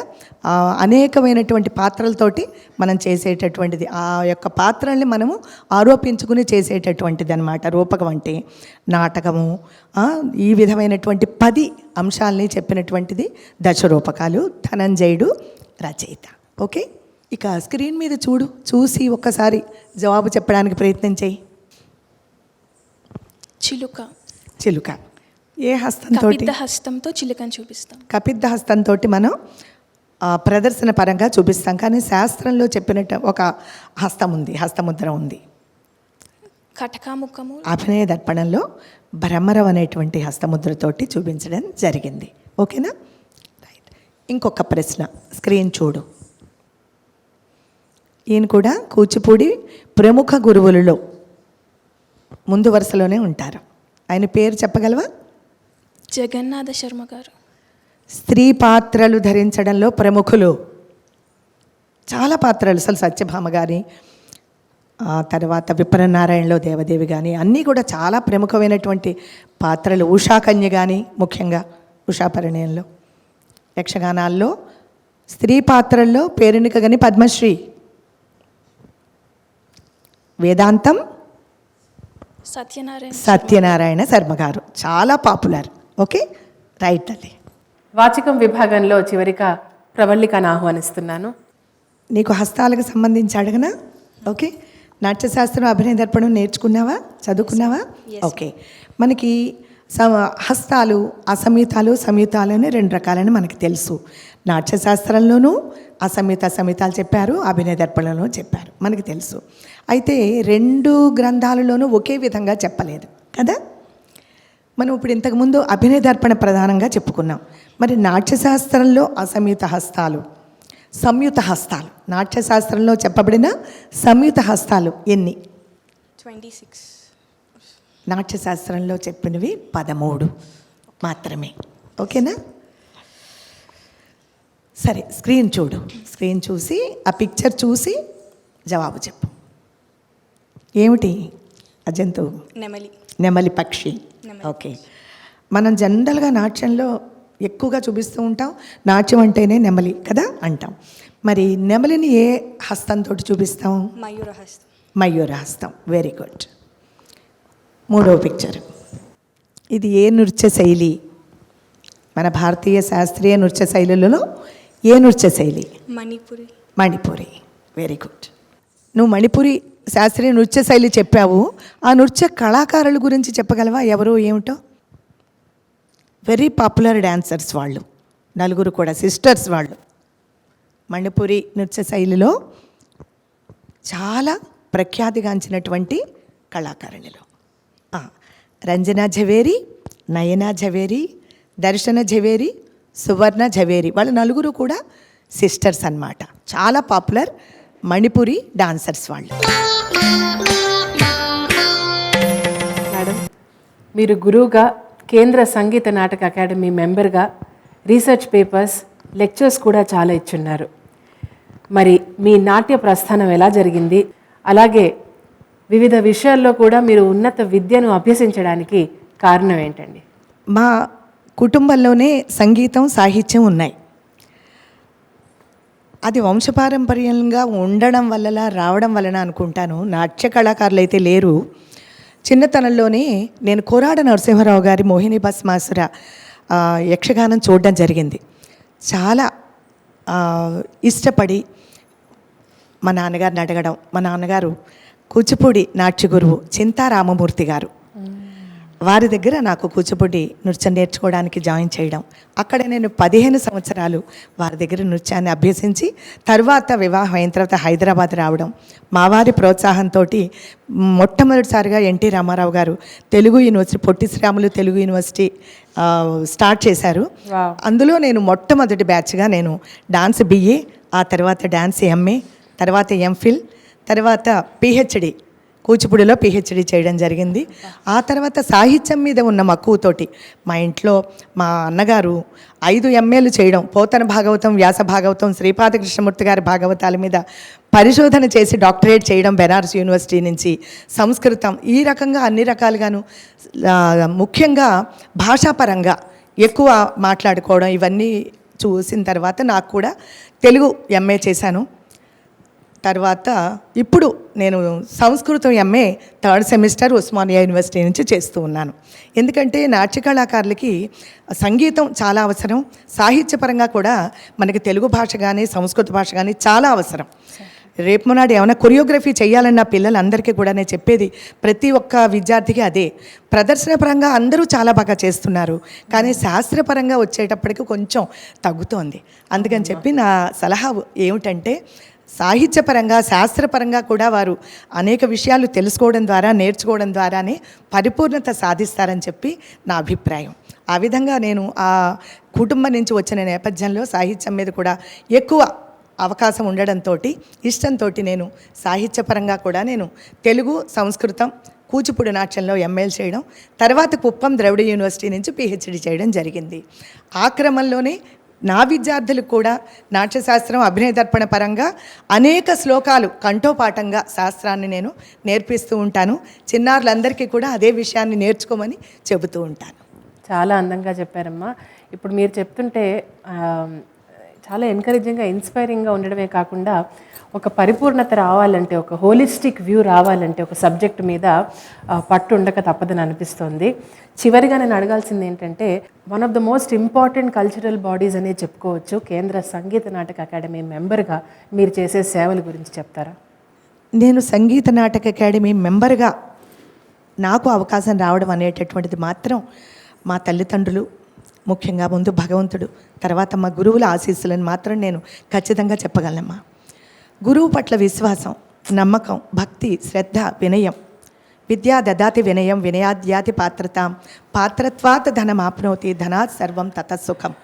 అనేకమైనటువంటి పాత్రలతోటి మనం చేసేటటువంటిది. ఆ యొక్క పాత్రల్ని మనము ఆరోపించుకుని చేసేటటువంటిది అనమాట రూపకం అంటే. నాటకము ఈ విధమైనటువంటి 10 అంశాలని చెప్పినటువంటిది దశరూపకాలు. ధనంజయుడు రచయిత. ఓకే, ఇక స్క్రీన్ మీద చూడు, చూసి ఒక్కసారి జవాబు చెప్పడానికి ప్రయత్నం చేయి. చిలుక. ఏ హస్తంతో?
హస్తంతో చిలుకని చూపిస్తాం.
కపిద్ధ హస్తంతో మనం ప్రదర్శన పరంగా చూపిస్తాం. కానీ శాస్త్రంలో చెప్పినట్టు ఒక హస్తం ఉంది, హస్తముద్ర ఉంది.
కటకాముఖము
అభినయ దర్పణంలో భ్రమరం అనేటువంటి హస్తముద్రతోటి చూపించడం జరిగింది. ఓకేనా? రైట్. ఇంకొక ప్రశ్న స్క్రీన్ చూడు. ఈయన కూడా కూచిపూడి ప్రముఖ గురువులలో ముందు వరుసలోనే ఉంటారు. ఆయన పేరు చెప్పగలవా?
జగన్నాథ శర్మ గారు.
స్త్రీ పాత్రలు ధరించడంలో ప్రముఖులు. చాలా పాత్రలు, అసలు సత్యభామ కానీ, ఆ తర్వాత విప్రనారాయణలో దేవదేవి కానీ అన్నీ కూడా చాలా ప్రముఖమైనటువంటి పాత్రలు. ఉషాకన్య కానీ, ముఖ్యంగా ఉషాపరిణయంలో, యక్షగానాల్లో స్త్రీ పాత్రల్లో పేరెన్నిక కానీ పద్మశ్రీ. వేదాంతం సత్యనారాయణ శర్మ గారు చాలా పాపులర్. ఓకే, రైట్ తల్లి.
వాచికం విభాగంలో చివరిగా ప్రవళికను ఆహ్వానిస్తున్నాను.
నీకు హస్తాలకు సంబంధించి అడగనా? ఓకే, నాట్యశాస్త్రం అభినయ దర్పణం నేర్చుకున్నావా, చదువుకున్నావా? ఓకే, మనకి హస్తాలు అసమీతాలు సమీతాలు అని 2 రకాలని మనకి తెలుసు. నాట్యశాస్త్రంలోనూ అసమీతాలు చెప్పారు, అభినయ దర్పణంలో చెప్పారు, మనకి తెలుసు. అయితే 2 గ్రంథాలలోనూ ఒకే విధంగా చెప్పలేదు కదా. మనం ఇప్పుడు ఇంతకుముందు అభినయ దర్పణ ప్రధానంగా చెప్పుకున్నాం. మరి నాట్యశాస్త్రంలో అసమీత హస్తాలు, సంయుత హస్తాలు, నాట్యశాస్త్రంలో చెప్పబడిన సంయుత హస్తాలు ఎన్ని?
26.
నాట్యశాస్త్రంలో చెప్పినవి 13 మాత్రమే. ఓకేనా? సరే, స్క్రీన్ చూడు. స్క్రీన్ చూసి ఆ పిక్చర్ చూసి జవాబు చెప్పు. ఏమిటి ఆ జంతువు? నెమలి పక్షి. ఓకే, మనం జనరల్గా నాట్యంలో ఎక్కువగా చూపిస్తూ ఉంటాం, నాట్యం అంటేనే నెమలి కదా అంటాం. మరి నెమలిని ఏ హస్తంతో చూపిస్తాం? మయూరహస్తం. Very good. 3వ పిక్చర్. ఇది ఏ నృత్య శైలి? మన భారతీయ శాస్త్రీయ నృత్య శైలులలో ఏ నృత్య శైలి? మణిపురి. Very good. నువ్వు మణిపురి శాస్త్రీయ నృత్య శైలి చెప్పావు. ఆ నృత్య కళాకారుల గురించి చెప్పగలవా? ఎవరు, ఏమిటో? వెరీ పాపులర్ డాన్సర్స్ వాళ్ళు, 4 కూడా సిస్టర్స్ వాళ్ళు. మణిపురి నృత్య శైలిలో చాలా ప్రఖ్యాతిగాంచినటువంటి కళాకారులు రంజనా ఝవేరి, నయనా ఝవేరి, దర్శన ఝవేరి, సువర్ణ ఝవేరి. వాళ్ళు 4 కూడా సిస్టర్స్ అన్నమాట. చాలా పాపులర్ మణిపురి డాన్సర్స్ వాళ్ళు.
మేడం, మీరు గురువుగా, కేంద్ర సంగీత నాటక అకాడమీ మెంబర్గా రీసెర్చ్ పేపర్స్, లెక్చర్స్ కూడా చాలా ఇచ్చున్నారు. మరి మీ నాట్య ప్రస్థానం ఎలా జరిగింది? అలాగే వివిధ విషయాల్లో కూడా మీరు ఉన్నత విద్యను అభ్యసించడానికి కారణం ఏంటండి?
మా కుటుంబంలోనే సంగీతం, సాహిత్యం ఉన్నాయి. అది వంశపారంపర్యంగా ఉండడం వల్ల, రావడం వలన అనుకుంటాను. నాట్య కళాకారులు అయితే లేరు. చిన్నతనంలోనే నేను కోరాడ నరసింహారావు గారి మోహిని భస్మాసుర యక్షగానం చూడడం జరిగింది. చాలా ఇష్టపడి మా నాన్నగారిని అడగడం. మా నాన్నగారు కూచిపూడి నాట్య గురువు చింతా రామమూర్తి గారు, వారి దగ్గర నాకు కూచిపూడి నృత్యం నేర్చుకోవడానికి జాయిన్ చేయడం. అక్కడ నేను 15 సంవత్సరాలు వారి దగ్గర నృత్యాన్ని అభ్యసించి తర్వాత వివాహం అయిన తర్వాత హైదరాబాద్ రావడం. మా వారి ప్రోత్సాహంతో మొట్టమొదటిసారిగా ఎన్టీ రామారావు గారు Telugu university, Potti Sriramulu Telugu university start చేశారు. అందులో నేను మొట్టమొదటి బ్యాచ్గా నేను డాన్స్ BA, ఆ తర్వాత డాన్స్ MA, తర్వాత MPhil, తర్వాత PhD, కూచిపూడిలో PhD చేయడం జరిగింది. ఆ తర్వాత సాహిత్యం మీద ఉన్న మక్కువతోటి మా ఇంట్లో మా అన్నగారు 5 MAలు చేయడం, పోతన భాగవతం, వ్యాస భాగవతం, శ్రీపాద కృష్ణమూర్తి గారి భాగవతాల మీద పరిశోధన చేసి డాక్టరేట్ చేయడం బెనారస్ యూనివర్సిటీ నుంచి, సంస్కృతం, ఈ రకంగా అన్ని రకాలుగాను, ముఖ్యంగా భాషాపరంగా ఎక్కువ మాట్లాడుకోవడం, ఇవన్నీ చూసిన తర్వాత నాకు కూడా తెలుగు MA చేశాను. తర్వాత ఇప్పుడు నేను సంస్కృతం MA 3rd semester Osmania university నుంచి చేస్తూ ఉన్నాను. ఎందుకంటే నాట్య కళాకారులకి సంగీతం చాలా అవసరం, సాహిత్యపరంగా కూడా మనకి తెలుగు భాష కానీ సంస్కృత భాష కానీ చాలా అవసరం. రేపు మొన్నాడు ఏమైనా కొరియోగ్రఫీ చేయాలన్న పిల్లలందరికీ కూడా నేను చెప్పేది ప్రతి ఒక్క విద్యార్థికి అదే. ప్రదర్శనపరంగా అందరూ చాలా బాగా చేస్తున్నారు, కానీ శాస్త్రపరంగా వచ్చేటప్పటికి కొంచెం తగ్గుతోంది. అందుకని చెప్పి నా సలహా ఏమిటంటే, సాహిత్యపరంగా శాస్త్రపరంగా కూడా వారు అనేక విషయాలు తెలుసుకోవడం ద్వారా, నేర్చుకోవడం ద్వారానే పరిపూర్ణత సాధిస్తారని చెప్పి నా అభిప్రాయం. ఆ విధంగా నేను ఆ కుటుంబం నుంచి వచ్చిన నేపథ్యంలో సాహిత్యం మీద కూడా ఎక్కువ అవకాశం ఉండడంతో ఇష్టంతో నేను సాహిత్యపరంగా కూడా నేను తెలుగు, సంస్కృతం, కూచిపూడి నాట్యంలో ఎంఏలు చేయడం, తర్వాత కుప్పం ద్రవిడ యూనివర్సిటీ నుంచి పిహెచ్డి చేయడం జరిగింది. ఆ క్రమంలోనే నా విద్యార్థులకు కూడా నాట్యశాస్త్రం, అభినయ దర్పణ పరంగా అనేక శ్లోకాలు కంఠోపాఠంగా శాస్త్రాన్ని నేను నేర్పిస్తూ ఉంటాను. చిన్నారులందరికీ కూడా అదే విషయాన్ని నేర్చుకోమని చెబుతూ ఉంటాను.
చాలా అందంగా చెప్పారమ్మా. ఇప్పుడు మీరు చెప్తుంటే చాలా ఎంకరేజింగ్గా, ఇన్స్పైరింగ్గా ఉండడమే కాకుండా ఒక పరిపూర్ణత రావాలంటే, ఒక హోలిస్టిక్ వ్యూ రావాలంటే ఒక సబ్జెక్ట్ మీద పట్టు ఉండక తప్పదని అనిపిస్తోంది. చివరిగా నేను అడగాల్సింది ఏంటంటే, one of the most important cultural bodies అనే చెప్పుకోవచ్చు, కేంద్ర సంగీత నాటక అకాడమీ మెంబర్గా మీరు చేసే సేవల గురించి చెప్తారా?
నేను సంగీత నాటక అకాడమీ మెంబర్గా నాకు అవకాశం రావడం అనేటటువంటిది మాత్రం మా తల్లిదండ్రులు, ముఖ్యంగా ముందు భగవంతుడు, తర్వాత మా గురువుల ఆశీస్సులను మాత్రం నేను ఖచ్చితంగా చెప్పగలనమ్మా. గురువు పట్ల విశ్వాసం, నమ్మకం, భక్తి, శ్రద్ధ, వినయం. విద్యా దదాతి వినయం, వినయాద్యాతి పాత్రతాం, పాత్రత్వాత్ ధనమాప్నోతి, ధనాత్ సర్వం తతసుఖం.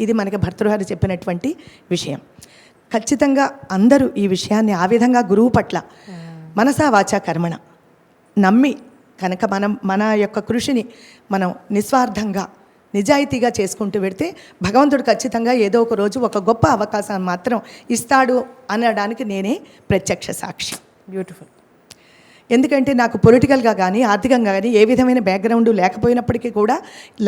ఇది మనకి భర్తృహరి చెప్పినటువంటి విషయం. ఖచ్చితంగా అందరూ ఈ విషయాన్ని ఆ విధంగా గురువు పట్ల మనసా వాచా కర్మణ నమ్మి కనుక మన యొక్క కృషిని మనం నిస్వార్థంగా నిజాయితీగా చేసుకుంటూ పెడితే భగవంతుడు ఖచ్చితంగా ఏదో ఒక రోజు ఒక గొప్ప అవకాశాన్ని మాత్రం ఇస్తాడు అనడానికి నేనే ప్రత్యక్ష సాక్షి.
బ్యూటిఫుల్.
ఎందుకంటే నాకు పొలిటికల్గా కానీ ఆర్థికంగా కానీ ఏ విధమైన బ్యాక్గ్రౌండ్ లేకపోయినప్పటికీ కూడా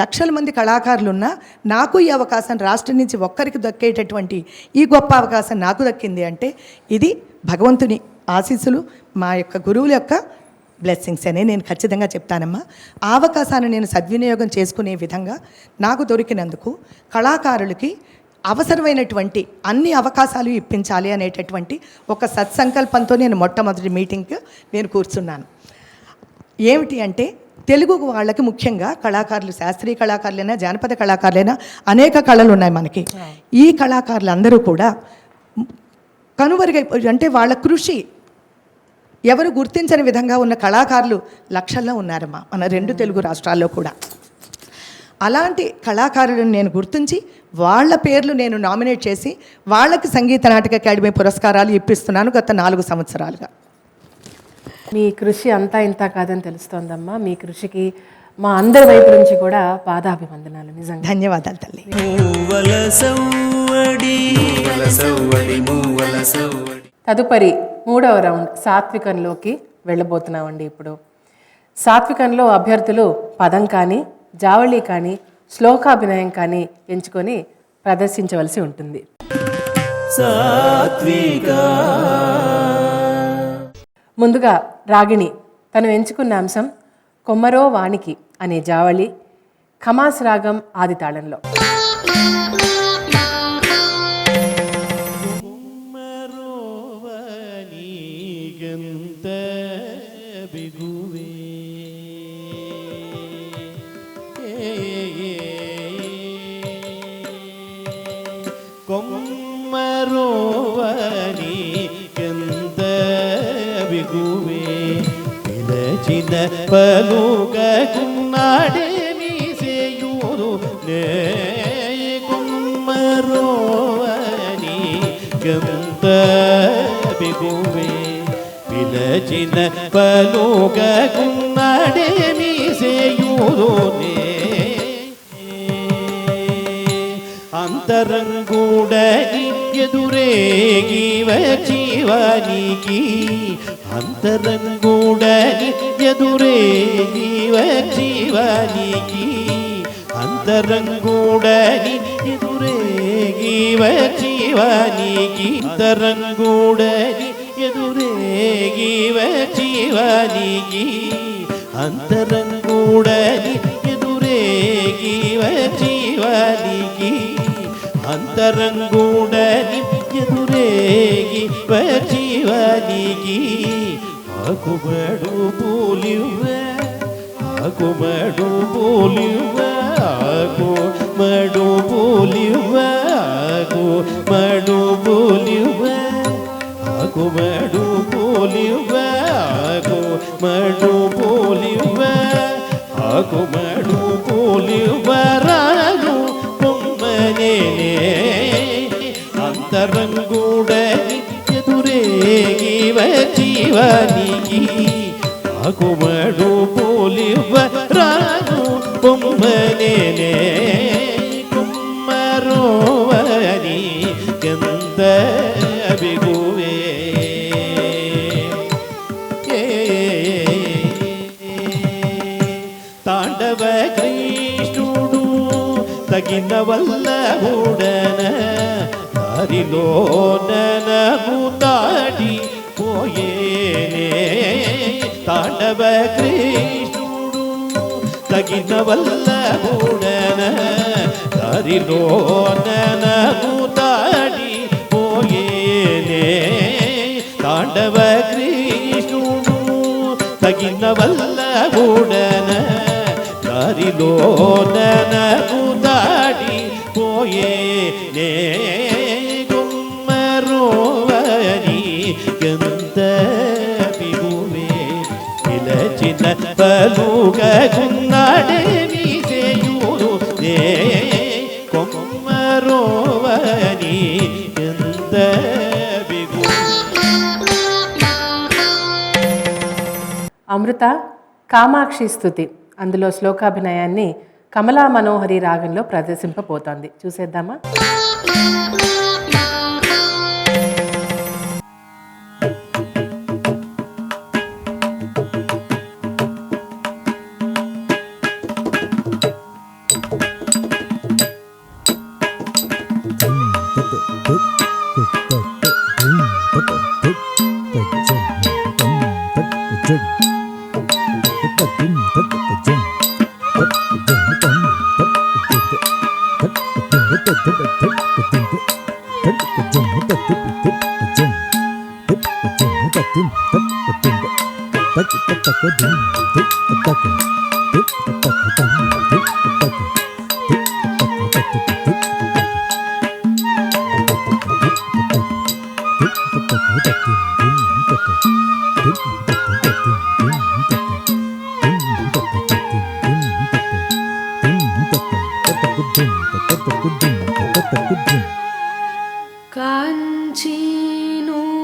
లక్షల మంది కళాకారులు ఉన్నా నాకు ఈ అవకాశం రాష్ట్రం నుంచి ఒక్కరికి దక్కేటటువంటి ఈ గొప్ప అవకాశం నాకు దక్కింది అంటే ఇది భగవంతుని ఆశీస్సులు, మా యొక్క గురువుల యొక్క బ్లెస్సింగ్స్ అనే నేను ఖచ్చితంగా చెప్తానమ్మా. ఆ అవకాశాన్ని నేను సద్వినియోగం చేసుకునే విధంగా నాకు దొరికినందుకు కళాకారులకి అవసరమైనటువంటి అన్ని అవకాశాలు ఇప్పించాలి అనేటటువంటి ఒక సత్సంకల్పంతో నేను మొట్టమొదటి మీటింగ్కి నేను కూర్చున్నాను. ఏమిటి అంటే తెలుగు వాళ్ళకి ముఖ్యంగా కళాకారులు, శాస్త్రీయ కళాకారులైనా జానపద కళాకారులైనా అనేక కళలు ఉన్నాయి మనకి. ఈ కళాకారులందరూ కూడా కనుమరుగైపోయి అంటే వాళ్ళ కృషి ఎవరు గుర్తించని విధంగా ఉన్న కళాకారులు లక్షల్లో ఉన్నారమ్మా మన 2 తెలుగు రాష్ట్రాల్లో కూడా. అలాంటి కళాకారులను నేను గుర్తించి వాళ్ళ పేర్లు నేను నామినేట్ చేసి వాళ్ళకి సంగీత నాటక అకాడమీ పురస్కారాలు ఇప్పిస్తున్నాను గత 4 సంవత్సరాలుగా.
మీ కృషి అంతా ఇంత కాదని తెలుస్తోందమ్మా. మీ కృషికి మా అందరి వైపు నుంచి కూడా పాదాభివందనాలు. నిజంగా
ధన్యవాదాలు తల్లి.
తదుపరి 3వ రౌండ్ సాత్వికంలోకి వెళ్ళబోతున్నామండి. ఇప్పుడు సాత్వికంలో అభ్యర్థులు పదం కానీ, జావళి కానీ, శ్లోకాభినయం కానీ ఎంచుకొని ప్రదర్శించవలసి ఉంటుంది. ముందుగా రాగిణి తను ఎంచుకున్న అంశం కొమ్మరో వానికి అనే జావళి, ఖమాస్ రాగం ఆది తాళంలో.
కొమ్మరోవని కంద బిగువే పిలచిన పలుకకున్నాడే మీసేయూరు నే కొమ్మరోవని కంద బిగువే పిలచిన పలుకకున్నాడే మీసేయూరు నే అంతరంగుడని ఎదురేగి వచ్చీవానికి అంతరంగుడని ఎదురేగి వచ్చీవానికి అంతరంగుడని ఎదురేగి వచ్చీవానికి అంతరంగుడని ఎదురేగి వచ్చీవానికి అంతరంగుడని ఎదురేగి వచ్చీవానికి అంతరంగుడని ఎదురేగి వచ్చీవానికి ఆకుబడు పూలివ్వ ఆకుబడు పూలివ్వ ఆకుబడు పూలివ్వ ఆకుబడు పూలివ్వ ఆకుబడు పూలివ్వ ఆకుబడు పూలివ్వ ఆకుబడు పూలివ్వ రాను అంతరంగుడ జీవ జీవనికి ఆకుమడు పోలివ రాను బొమ్మనేనే కుమ్మరోవని ఎంత బిగువే తాండవ కృష్ణుడు తగిన వల్ల ఉడన దారిలో ననము దాడి పోయేనే తాండవ కృష్ణుడు తగిన వల్ల ఉడన దారిలో ననము దాడి పోయేనే తాండవ కృష్ణుడు తగిన వల్ల ఉడన దారిలో ననము దాడి పోయేనే గుమ్మరోవని ఎంత బిగువే పిలచిన పలుగకున్నాడే విజయుడు నే కొమ్మరోవని ఎంత బిగువే.
అమృత కామాక్షి స్తుతి అందులో శ్లోకాభినయాన్ని కమలా మనోహరి రాగంలో ప్రదర్శింపబోతోంది. చూసేద్దామా?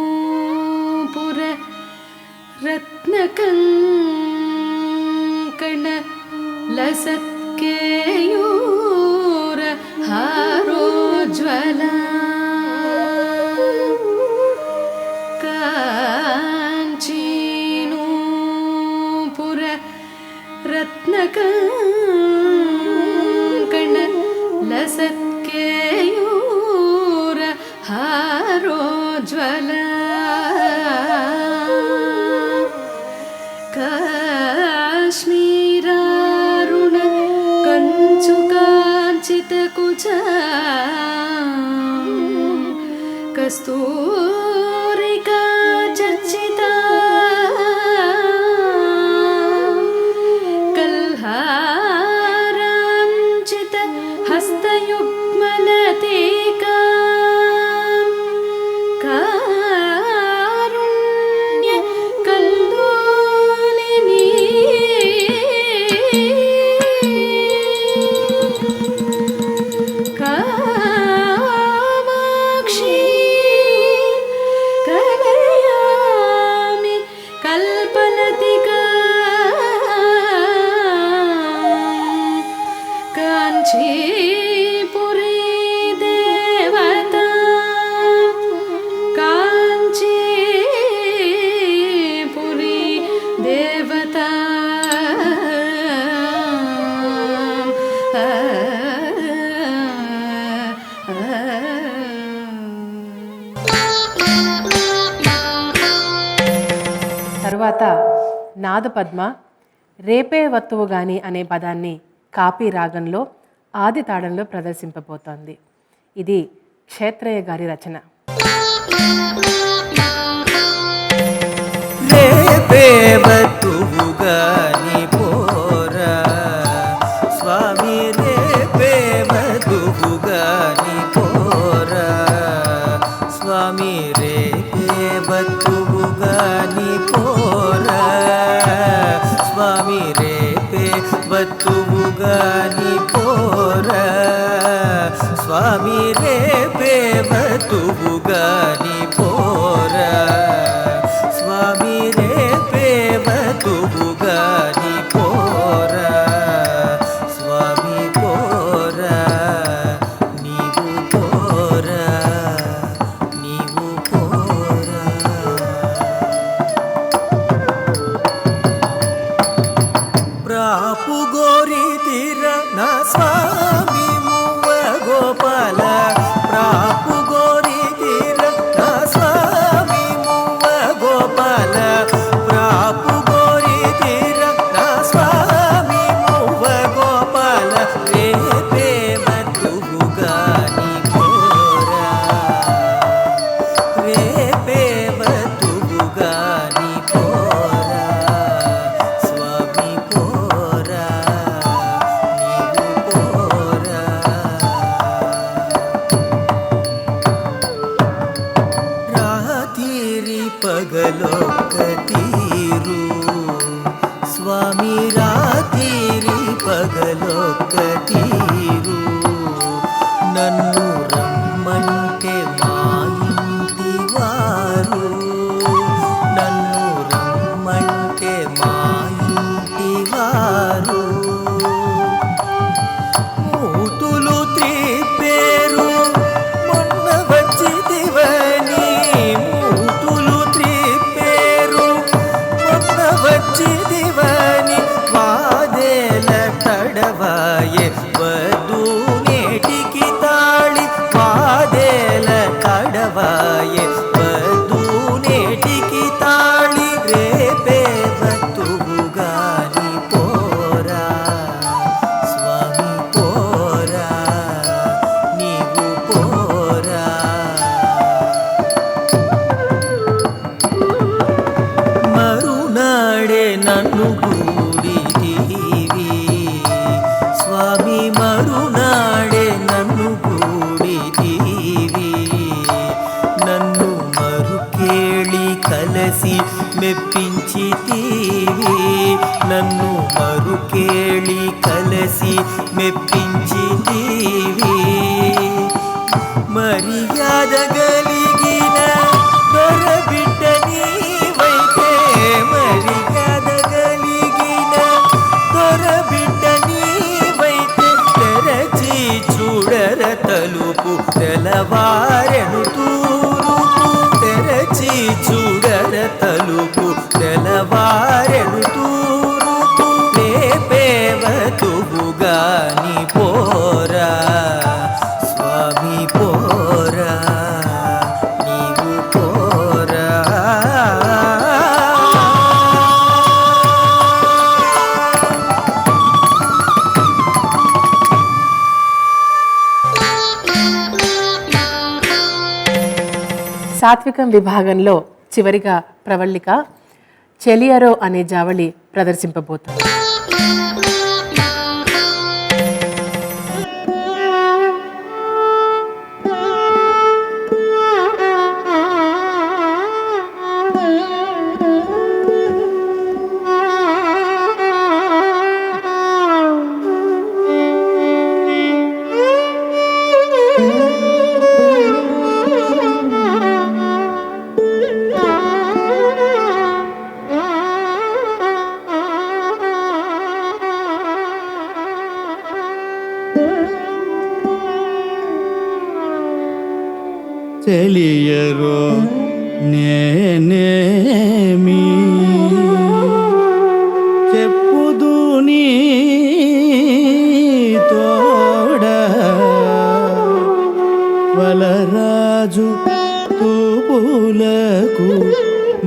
కాంచీనూపుర రత్నకంకణ లసత్కేయూర హారోజ్వల కాంచీనూపుర రత్నకంకణ లసత్కేయూర హారోజ్వల కాశ్మీరారుణ కంచుకాంచితకుచ కస్తూరికా చర్చిత కల్హారాంచిత హస్తయుగ్మలతేకా కారుణ్య కల్లోలిని కామాక్షి కలయామి కల్పలతికా కాంచీపురీ దేవతా కాంచీపురీ దేవతా
తరువాత నాదపద్మ రేపే వత్తువు గాని అనే పదాన్ని కాపీ రాగంలో ఆది తాళంలో ప్రదర్శింపబోతోంది. ఇది క్షేత్రయ్య గారి రచన.
రేపే వత్తువు గాని పోరా స్వామి రేపే వత్తువు గాని పోరా స్వామి రేపే వత్తువు గాని పోరా స్వామి రేపే వత్తువు గాని పోరా స్వామి రేపే వత్తువు గాని పోరా నా స్వామి మువ్వ గోపాల ప్రాపు గోరి తీర నా స్వామి మువ్వ గోపాల ప్రాపు గోరి తీర నా స్వామి మువ్వ గోపాల రేపే మతుగాని పోరా రేపే మతుగాని పోరా స్వామి పోరా నీవు పోరా రాత్రి పగలొక్క తీరు స్వామి రాత్రి పగలొక్క తీరు నన్ను రమ్మంటే మా ఇంటి వారు నన్ను రమ్మంటే మా ఇంటి వారు మూతులు త్రిపేరు మొన్న వచ్చిదివని మూతులు త్రిపేరు మొన్న వచ్చిదివని వాదేల తడవాయే వధూ నేటికి తాళి వాదేల తడవాయే వధూ నేటికి తాళి రేపే వతువుగాని పోరా స్వామి పోరా నీవు పోరా మరునాడే నన్ను గూడిదీవి స్వామి మరునాడే నన్ను గూడిదీవి నన్ను మరుకేళి కలసి మెప్పించితీవి నన్ను మరుకేళి కలసి మెప్పించితీవి మర్యాద గలిగిన దొరబిడ్డ నీవైతే మర్యాద గలిగిన దొరబిడ్డ నీవైతే తెరచి చూడర తలుపు తెలవారెను తూరుపు తెరచి చూడర తలుపు తెలవారెను తూరుపు రేపే వతువుగాని పోరా స్వామి పోరా నీవు పోరా
సాత్వికం విభాగంలో చివరిగా ప్రవళిక చెలియరో అనే జావళి ప్రదర్శింపబోతుంది.
తెలియరో నేనేమి చెప్పుదు నీ తోడ వలరాజు తూపులకు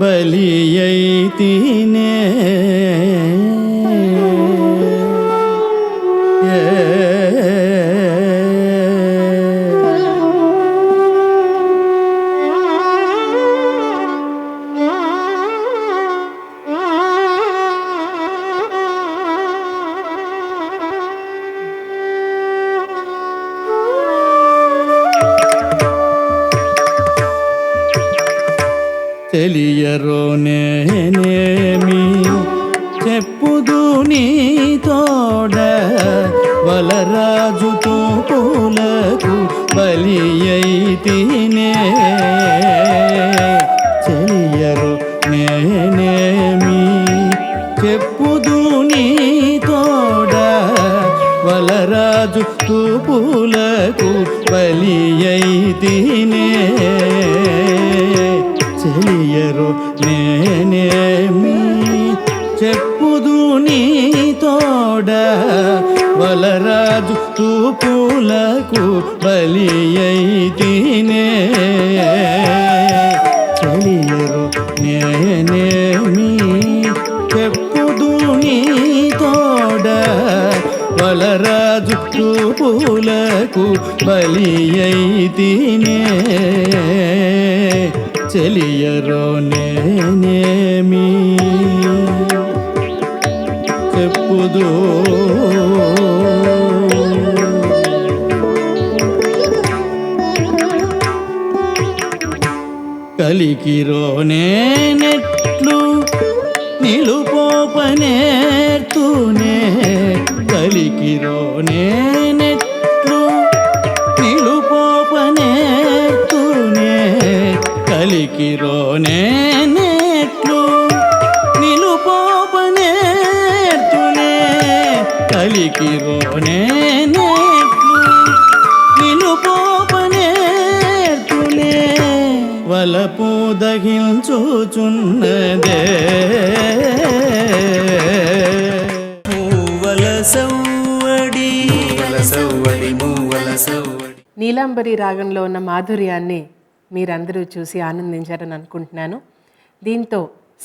బలి అయితినే తెలియరో నేనేమి చెప్పుదు నీ తోడ వలరాజు తూపులకు బలి అయితినే తెలియరో నేనేమి చెప్పుదు నీ తోడ వలరాజు తూపులకు బలి అయితినే చెలియరో నేనేమి చెప్పుదు నీ తోడ వలరాజు తూపులకు బలి అయితినే చెలియరు నేనేమి చెప్పుదు నీ తోడ వలరాజు తూపులకు బలి అయితినే చెలియరో నేనేమి చెప్పుదు కలికిరోనే నెట్లు నిలుపోపనేర్తూనే కలికిరోనే నెట్లు నిలుపోపనేర్తూనే కలికిరోనే నెట్లు నిలుపోపనేర్తూనే కలికిరోనే నెట్లు నిలుపోపనేర్తూనే వలపు దగించుచున్నదే
మూవల సవ్వడి మూవల సవ్వడి.
నీలాంబరి రాగంలో ఉన్న మాధుర్యాన్ని మీరందరూ చూసి ఆనందించారని అనుకుంటున్నాను. దీంతో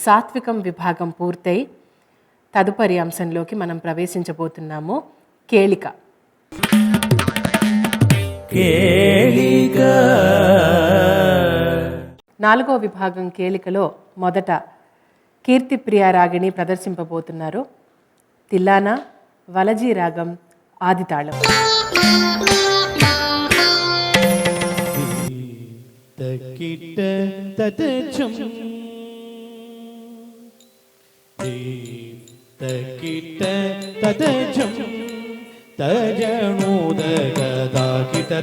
సాత్వికం విభాగం పూర్తయి తదుపరి అంశంలోకి మనం ప్రవేశించబోతున్నాము. కేళిక.
కేళిక
4వ విభాగం కేళికలో మొదట కీర్తిప్రియ రాగిణి ప్రదర్శింపబోతున్నారు. తిల్లానా, వలజీ రాగం, ఆదితాళం.
తకిట తతచం తకిట తతచం తజనోదగదాకిట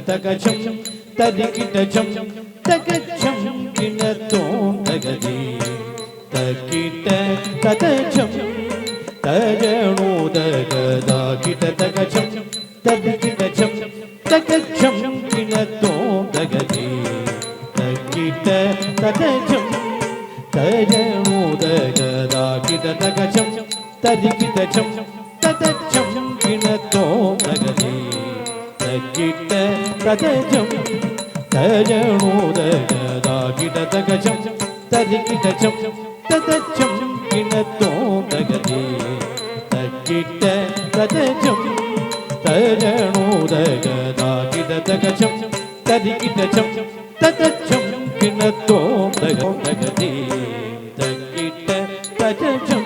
తకచం తదికిటచం తకచం కిణతో తగది తకిట తతచం తజనోదగదాకిట తకచం తదికిటచం తకచం కిణతో తగది తకిట తతచం తజనోదగదాకిట తకచం తదికిటచం తతచం కిణతో తగది తకిట తతచం తజనోదగదాకిట తకచం తదికిటచం తతచం కిణతో తగది తకిట తతచం తజనోదగదాకిట తకచం తదికిటచం తతచం కిణతో తగది తకిట తతచం.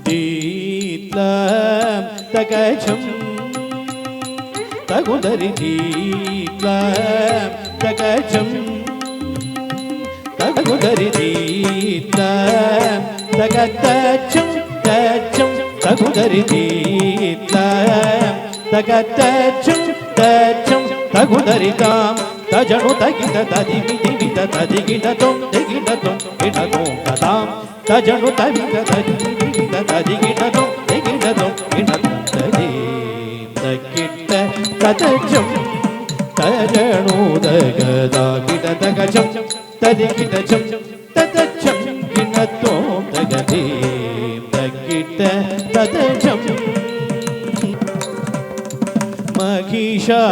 దీత్లం తకచం తగుదరి దీత్లం తకచం తగుదరి దీత్లం తగతచం తచం తగుదరి దీత్లం తగతచం తచం తగుదరితాం తజను తగిట తదిమిదిమిత తదిగిటతం దిగిటతం గిటతం కదాం తజను తవిట తదిమిదిమిత తదిగిటతం దిగిటతం గిటతం తది తకిట తతచం తజనోదగదాకిట తకచం తదికిటచం తతచం గిణతో తగది తకిట తతచం. మహిషాసుర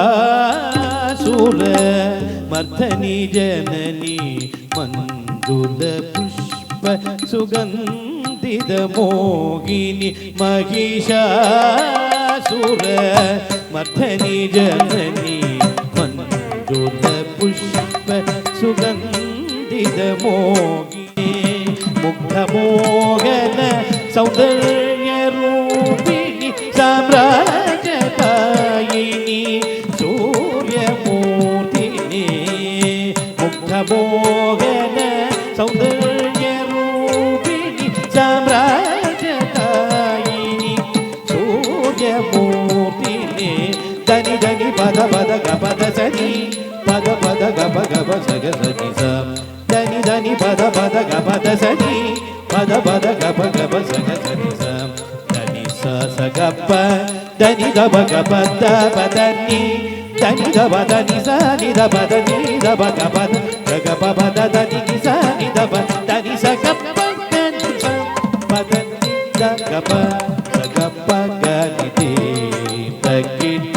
మర్ధని జనని మందుల పుష్ప సుగంధిద మోగిని మహిషాసుర మర్ధని జనని మందుల పుష్ప సుగంధిద మోగిని ముగ్ధమోగన సౌందర్య రూపిణి సామ్రాజ్యదాయిని సూర్యమూర్తిని ముగ్ధమోగన సౌందర్య రూపిణి సామ్రాజ్యదాయిని సూర్యమూర్తిని దని దని పద పద గపద సని పద పద గప గప సగ సని స దని దని పద పద గపద సని పద పద గప గప సగ సని స దని స స గప దని గప గప ద పదని దని దబ దని స ని దబ దని దబ గబ గగ పబ దని ని స ని దబ దని స గప్ప గని స పద ని ద గప గప్ప గని ది తకిట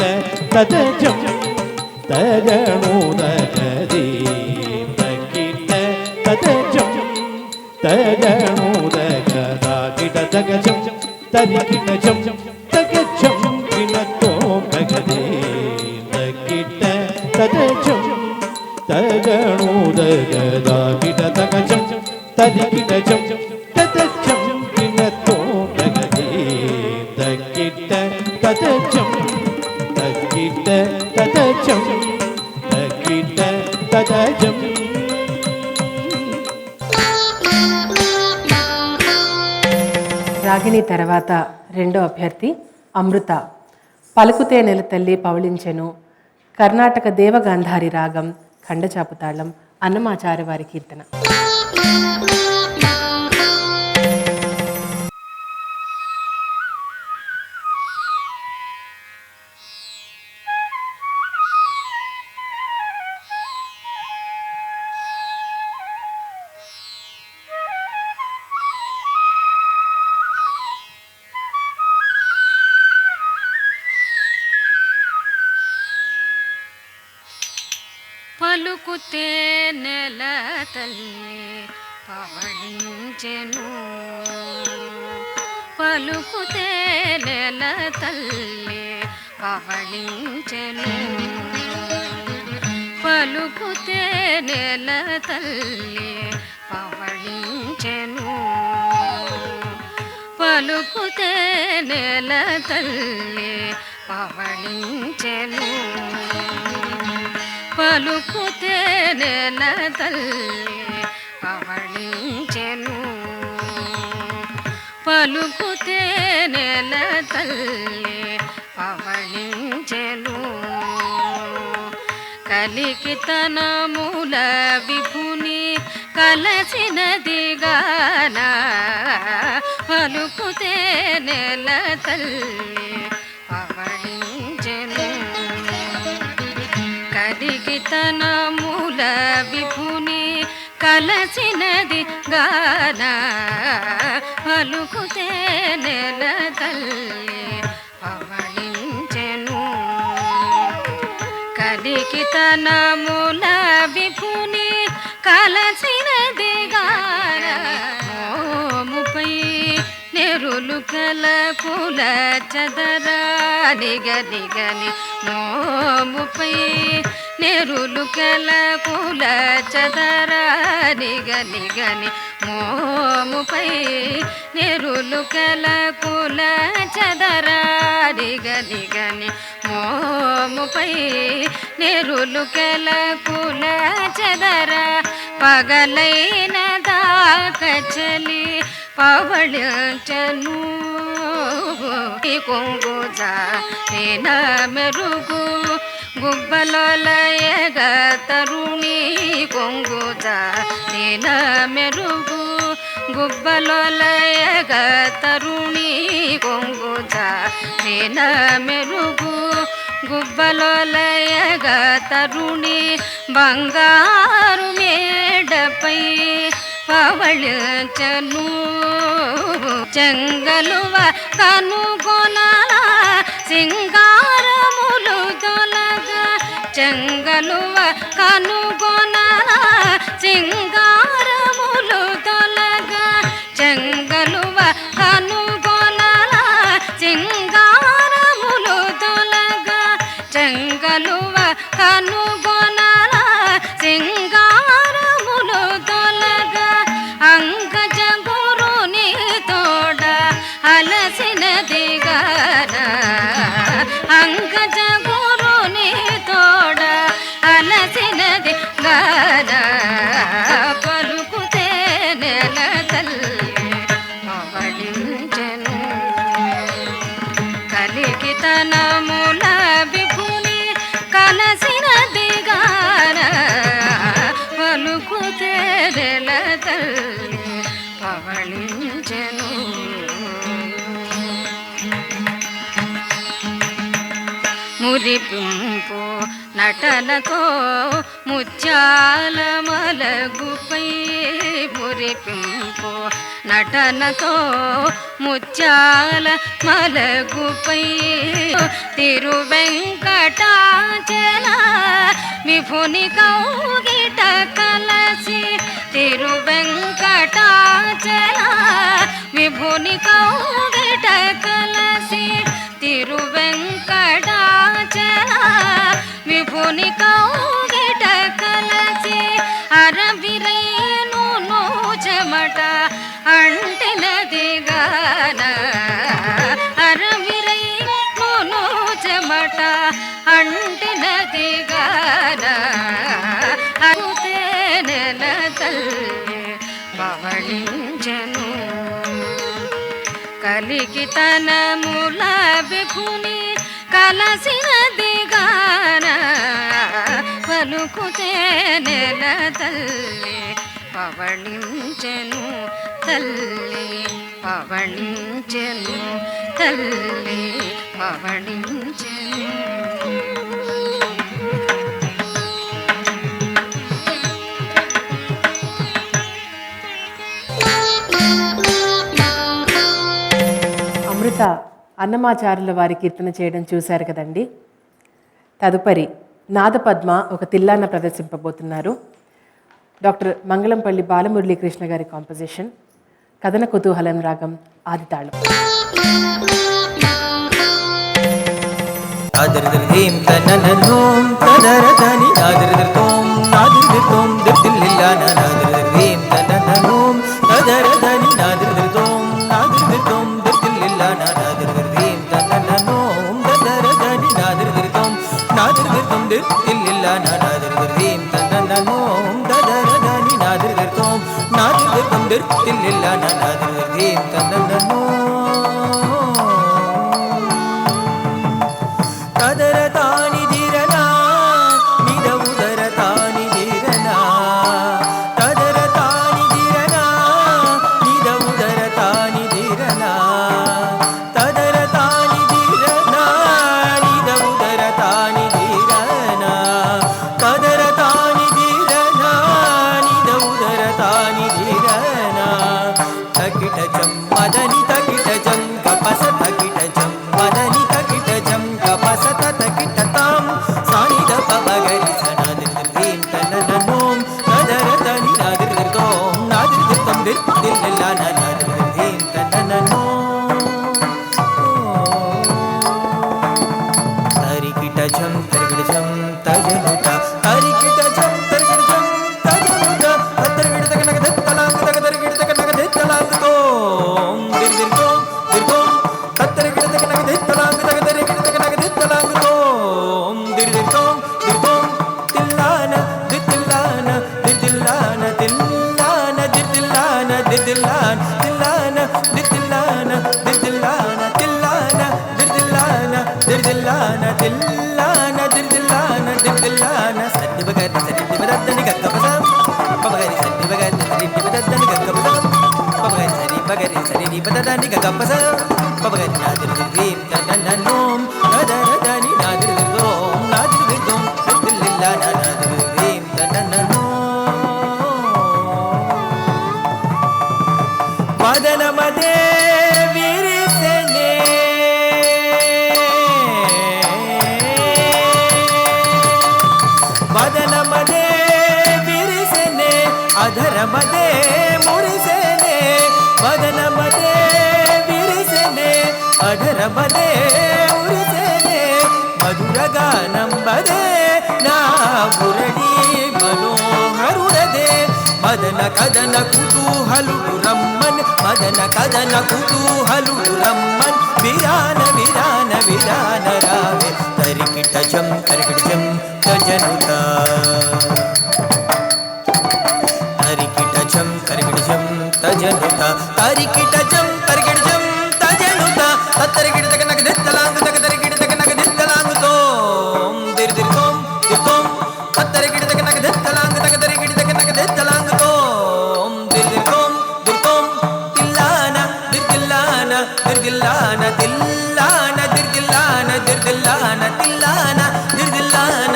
తద జం తజను దగది తకిట తద జం తజను దగద కిట దగ జం తరి కిట జం దగ జం కినతో గగది తకిట తద జం తజను దగద కిట దగ జం తరి కిట జం తద జం కినతో గగది తకిట తద జం తకిట తద జం తకిట తద జం.
రాగిణి తర్వాత రెండో అభ్యర్థి అమృత. పలుకుతే నెల తల్లి పవళించెను, కర్ణాటక దేవగాంధారి రాగం, ఖండచాపు తాళం, అన్నమాచార్య వారి కీర్తన.
పలుకుతే నెల తల్లి పవళించెను, పలుకుతే నెల తల్లి పవళించెను, పలుకుతే నెల తల్లి పవళించెను, పలుకుతే నెల తల్లి పవళించెను, పలుకుతే నెల తల్లి పవళించెను, పలుకుతే నెల తల్లి పవళించెను, కలికితనముల విభుని కలసినది గాన, పలుకుతే నెల తల్లి పవళించెను, కలికితనముల విభుని కలసినది గాన, పలుకుతే నెల తల్లి పవళించెను, కలికితనముల విభుని కలసినది గాన, మోముపై నెరులు కల కుల చదర నిగ నిగని, మోముపై నెరులు కల కుల చదర నిగ నిగని, మోముపై నెరులు కల కుల చదర నిగ నిగని, మోముపై నెరులు కల కుల చదర, పగలైన దాకచలి పవళించెను, కొంగుజ నేన మెరుగు గుబ్బలొలయగ తరుణి, కొంగుజ నేన మెరుగు గుబ్బలొలయగ తరుణి, కొంగుజ నేన మెరుగు గుబ్బలొలయగ తరుణి, బంగారు మేడపై పవళించెను, చెంగలువ కనుగొనల సింగారములు తొలగ, చెంగలువ కనుగొనల సింగారములు తొలగ, చెంగలువ కనుగొనల సింగారములు తొలగ, చెంగలువ కనుగొనల సింగారములు తొలగ, అంగజ గురుని తోడ అలసినది గాన, అంగజ గురుని తోడ అలసినది గాన, పలుకుతే నెల తల్లి పవళించెను, కలికితనముల విభుని కలసినది గాన, పలుకుతే నెల తల్లి పవళించెను. మురిపింపు నటనతో ముత్యాల మలగుపై మురిపింపు నటనతో ముత్యాల మలగుపై తిరువెంకటాచల విభుని కౌగిట కలసి తిరువెంకటాచల విభుని కౌగిట కలసి తిరువెంకటాచల విభుని కౌగిట కలసి అరవిరైను చెమట అంటినదిగాన అరవిరైను చెమట అంటినదిగాన అరుతేనెల తల్లి పవళించెను కలికితనముల విభుని కలసినదిగాన పలుకుతేనెల తల్లి పవళించెను తల్లి పవళించెను తల్లి పవళించెను.
అమృత అన్నమాచార్యుల వారి కీర్తన చేయడం చూశారు కదండి. తదుపరి నాదపద్మ ఒక తిల్లాన ప్రదర్శింపబోతున్నారు. డాక్టర్ మంగళంపల్లి బాలమురళీకృష్ణ గారి కాంపోజిషన్. కథన కుతూహలం రాగం ఆదితాళం.
నాదిర్దిర్దీం తనననోం తదరదని నాదిర్దిర్దోం నాదిర్దిర్దోం దిర్దిల్లిల్లాన నాదిర్దిర్దీం తనననోం తదరదని నాదిర్దిర్దోం నాదిర్దిర్దోం దిర్దిల్లిల్లాన నాదిర్దిర్దీం తనననోం తదరదని నాదిర్దిర్దోం నాదిర్దిర్దోం దిర్దిల్లిల్లాన నాదిర్దిర్దీం తనననోం తదరదని నాదిర్దిర్దోం నాదిర్దిర్దోం దిర్దిల్లిల్లాన నాదిర్దిర్దీం తనననోం తదరతాని ధీరనా నిద ఉదరతాని ధీరనా తదరతాని ధీరనా నిద ఉదరతాని ధీరనా తదరతాని ధీరనా నిద ఉదరతాని ధీరనా తదరతాని ధీరనా నిద ఉదరతాని ధీరనా తకిట జం మదని తకిట జం కపస తకిట జం మదని తకిట జం కపసత తకిట తాం సానిద పవగరి సనాదిర్దిర్దీం తనననోం నదరదని నాదిర్దిర్దోం నాదిర్దిర్దం దిర్దిల్లాన నాదిర్దిర్దీం తనననోం తరికిట జం తరికిట జం తజనుట తరికిట జం తరికిట జం తజనుట తరికిట తకనక దత్తలాంగ తక తరికిట తకనక దత్తలాంగతోం దిర్దిర్దోం దిర్దోం తరికిట తకనక దత్తలాంగ తక తరికిట తకనక దత్తలాంగతోం దిర్దిర్దోం దిర్దోం తిల్లాన దిర్దిల్లాన దిర్దిల్లాన తిల్లాన దిర్దిల్లాన దిర్దిల్లాన తిల్లాన దిర్దిల్లాన దిర్దిల్లాన తిల్లాన దిర్దిల్లాన దిర్దిల్లాన తిల్లాన దిర్దిల్లాన దిర్దిల్లాన సత్తి బగరి సత్తి బదద్దని గగ్గపసం పబగరి సత్తి బగరి సత్తి బదద్దని గగ్గపసం పబగరి సరి బగరి సరి బదద్దని గగ్గపసం పబగరి నాదిర్దిర్దీం తనననోం నదరదని నాదిర్దిర్దోం నాదిర్దిర్దోం దిర్దిల్లాన నాదిర్దిర్దీం తనననోం మదనమదే విరిసెనే మదనమదే విరిసెనే అధరమదే మురిసెనే మదనమదే విరిసెనే అధరమదే మురిసెనే మధురగానంబదే నా మురళీ మనోహరుడదే మదన కదన కుతూహలుడు రమ్మన్ మదన కదన కుతూహలుడు రమ్మన్ విరాన విరాన విరాన రావే తరికిట జం తజనుత తరికిట జం తజనుత తరికిట జం తజనుత తరికిట తకనక దిత్తలాంగ తక తరికిట తకనక దిత్తలాంగతోం దిర్దిర్దోం దిర్దోం తరికిట తకనక దిత్తలాంగ తక తరికిట తకనక దిత్తలాంగతోం దిర్దిర్దోం దిర్దోం తిల్లాన దిర్దిల్లాన దిర్దిల్లాన తిల్లాన దిర్దిల్లాన దిర్దిల్లాన తిల్లాన దిర్దిల్లాన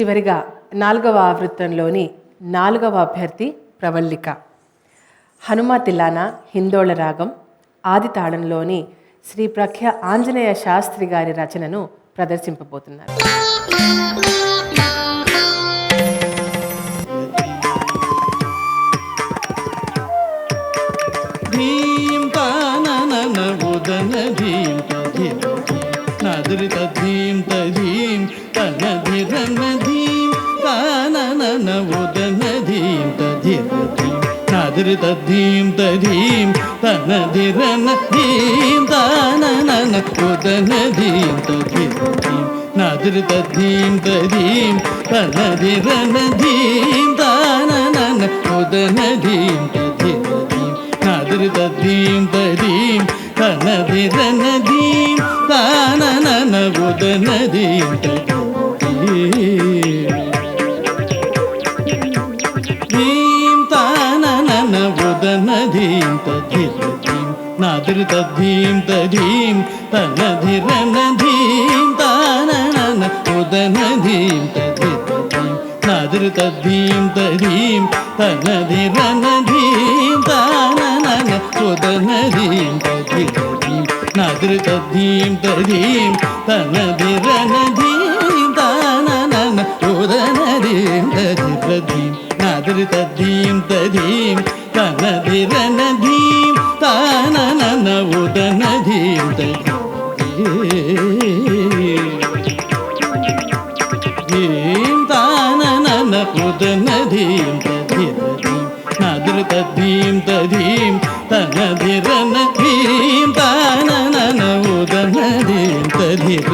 చివరిగా 4వ ఆవృత్తంలోని 4వ అభ్యర్థి ప్రవల్లిక. హనుమ తిల్లానా హిందోళ రాగం ఆది తాళంలోని శ్రీ ప్రఖ్య ఆంజనేయ శాస్త్రి గారి రచనను ప్రదర్శింపబోతున్నారు.
ధీం తానన ఉదన ధీం తధిర నాదురిత ధీం తధీం తనధిరన ధీం తానన ఉదన ధీం తధిర నాదురిత ధీం తధీం తనధిరన ధీం తానన ఉదన ధీం తధిర నాదురిత ధీం తధీం తనధిరన ధీం తానన ఉదన ధీం తధిర నాదురిత ధీం తధీం తనధిరన ధీం తానన ఉదన ధీం ధీం తానన ఉదన ధీం తధిర నాదురిత ధీం తధీం తనధిరన ధీం తానన ఉదన ధీం తధిర నాదురిత ధీం తధీం తనధిరన ధీం తానన ఉదన ధీం తధిర నాదురిత ధీం తధీం తనధిరన ధీం తానన ఉదన ధీం తధిర నాదురిత ధీం తధీం తనధిరన ధీం తానన ఉదన ధీం తధిర ధీం తానన ఉదన ధీం తధిర నాదురిత ధీం తధీం తనధిరన ధీం తానన ఉదన ధీం తధిర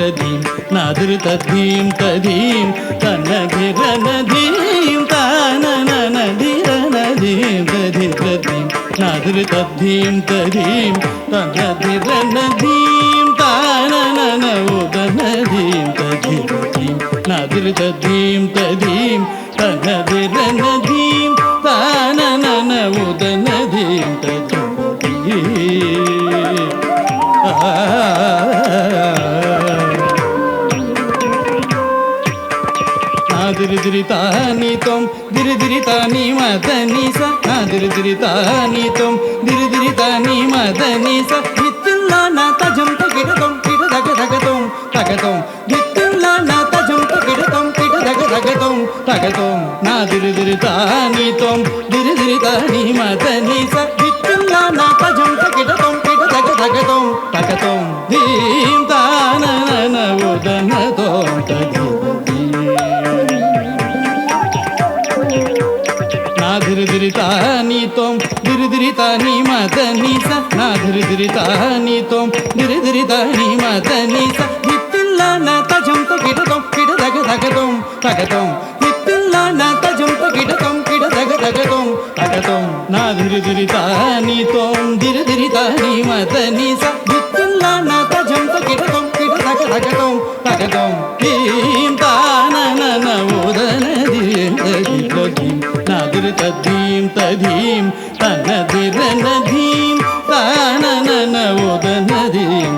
నాదురిత ధీం తధీం తనధిరన ధీం తానన ధిరన ధీం తధిర నాదురిత ధీం తధీం తనధిరన ధీం తానన ఉదన ధీం తధిర నాదురిత ధీం తధీం తనధిరన ధీం తానన ఉదన ధీం తధిర నాదిరిదిరితాని తం దిరిదిరితాని మదని స నాదిరిదిరితాని తం దిరిదిరితాని మదని స గిత్తిల్లాన తజం తగిడతం కిడదగదగతం తగతం గిత్తిల్లాన తజం తగిడతం కిడదగదగతం తగతం నాదిరిదిరితాని తం దిరిదిరితాని మదని స గిత్తిల్లాన తజం తగిడతం కిడదగదగతం తగతం ధీం తానన ఉదనతం తగిర నాదిరిదిరితాని తం దిరిదిరితాని మదని స నాదిరిదిరితాని తం దిరిదిరితాని మదని స గిత్తిల్లాన తజం తగిడతం కిడదగదగతం తగతం గిత్తిల్లాన తజం తగిడతం కిడదగదగతం తగతం నాదిరిదిరితాని తం దిరిదిరితాని మదని స గిత్తిల్లాన తజం తగిడతం కిడదగదగతం తగతం ధీం తానన ఉదన ధీం తధిర నాదురిత ధీం తధీం తనధిరన ధీం తానన ఉదన ధీం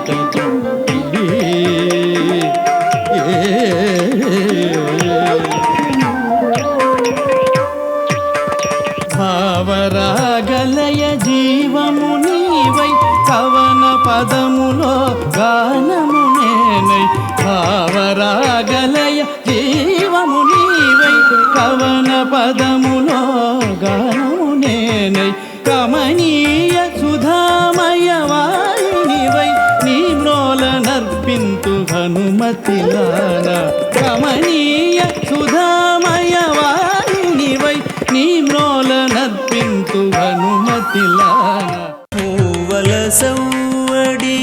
భావరాగలయ జీవము నీవై కవన పదములో గానము నేనై భావరాగలయ జీవము నీవై కవన పదములో గానము నేనై కమనీయ సుధామయ వాయునివై నీ మ్రోల నర్పింతు హనుమతిలాన కమనీయ సుధామయ వాయునివై నీ మ్రోల నర్పింతు హనుమతిలాన
మూవల సవ్వడి